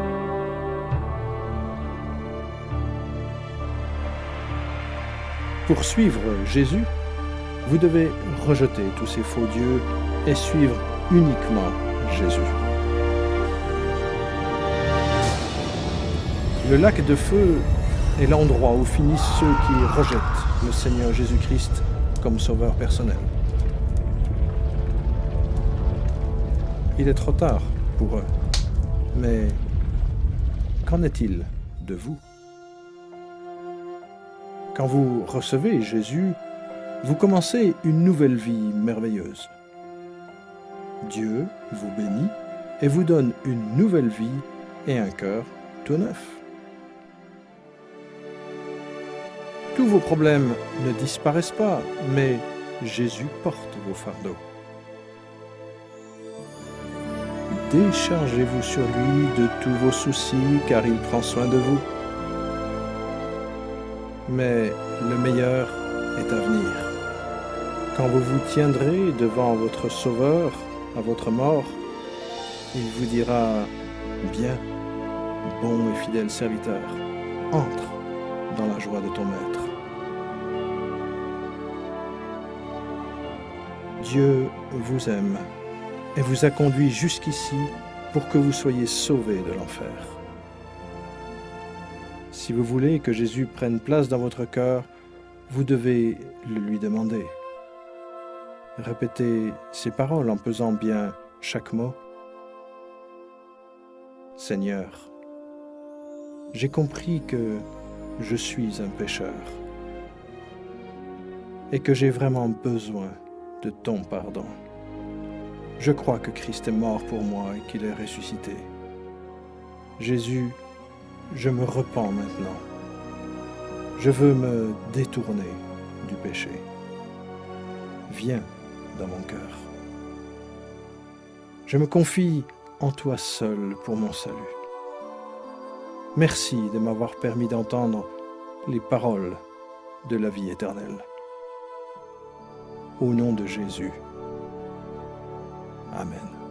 Pour suivre Jésus, vous devez rejeter tous ces faux dieux et suivre uniquement Jésus. Le lac de feu est l'endroit où finissent ceux qui rejettent le Seigneur Jésus-Christ comme sauveur personnel. Il est trop tard pour eux, mais qu'en est-il de vous? Quand vous recevez Jésus, vous commencez une nouvelle vie merveilleuse. Dieu vous bénit et vous donne une nouvelle vie et un cœur tout neuf. Tous vos problèmes ne disparaissent pas, mais Jésus porte vos fardeaux. Déchargez-vous sur lui de tous vos soucis, car il prend soin de vous. Mais le meilleur est à venir. Quand vous vous tiendrez devant votre Sauveur à votre mort, il vous dira « Bien, bon et fidèle serviteur, entre dans la joie de ton Maître. » Dieu vous aime et vous a conduit jusqu'ici pour que vous soyez sauvés de l'enfer. Si vous voulez que Jésus prenne place dans votre cœur, vous devez le lui demander. Répétez ces paroles en pesant bien chaque mot. Seigneur, j'ai compris que je suis un pécheur et que j'ai vraiment besoin de ton pardon. Je crois que Christ est mort pour moi et qu'il est ressuscité. Jésus, je me repens maintenant. Je veux me détourner du péché. Viens dans mon cœur. Je me confie en toi seul pour mon salut. Merci de m'avoir permis d'entendre les paroles de la vie éternelle. Au nom de Jésus. Amen.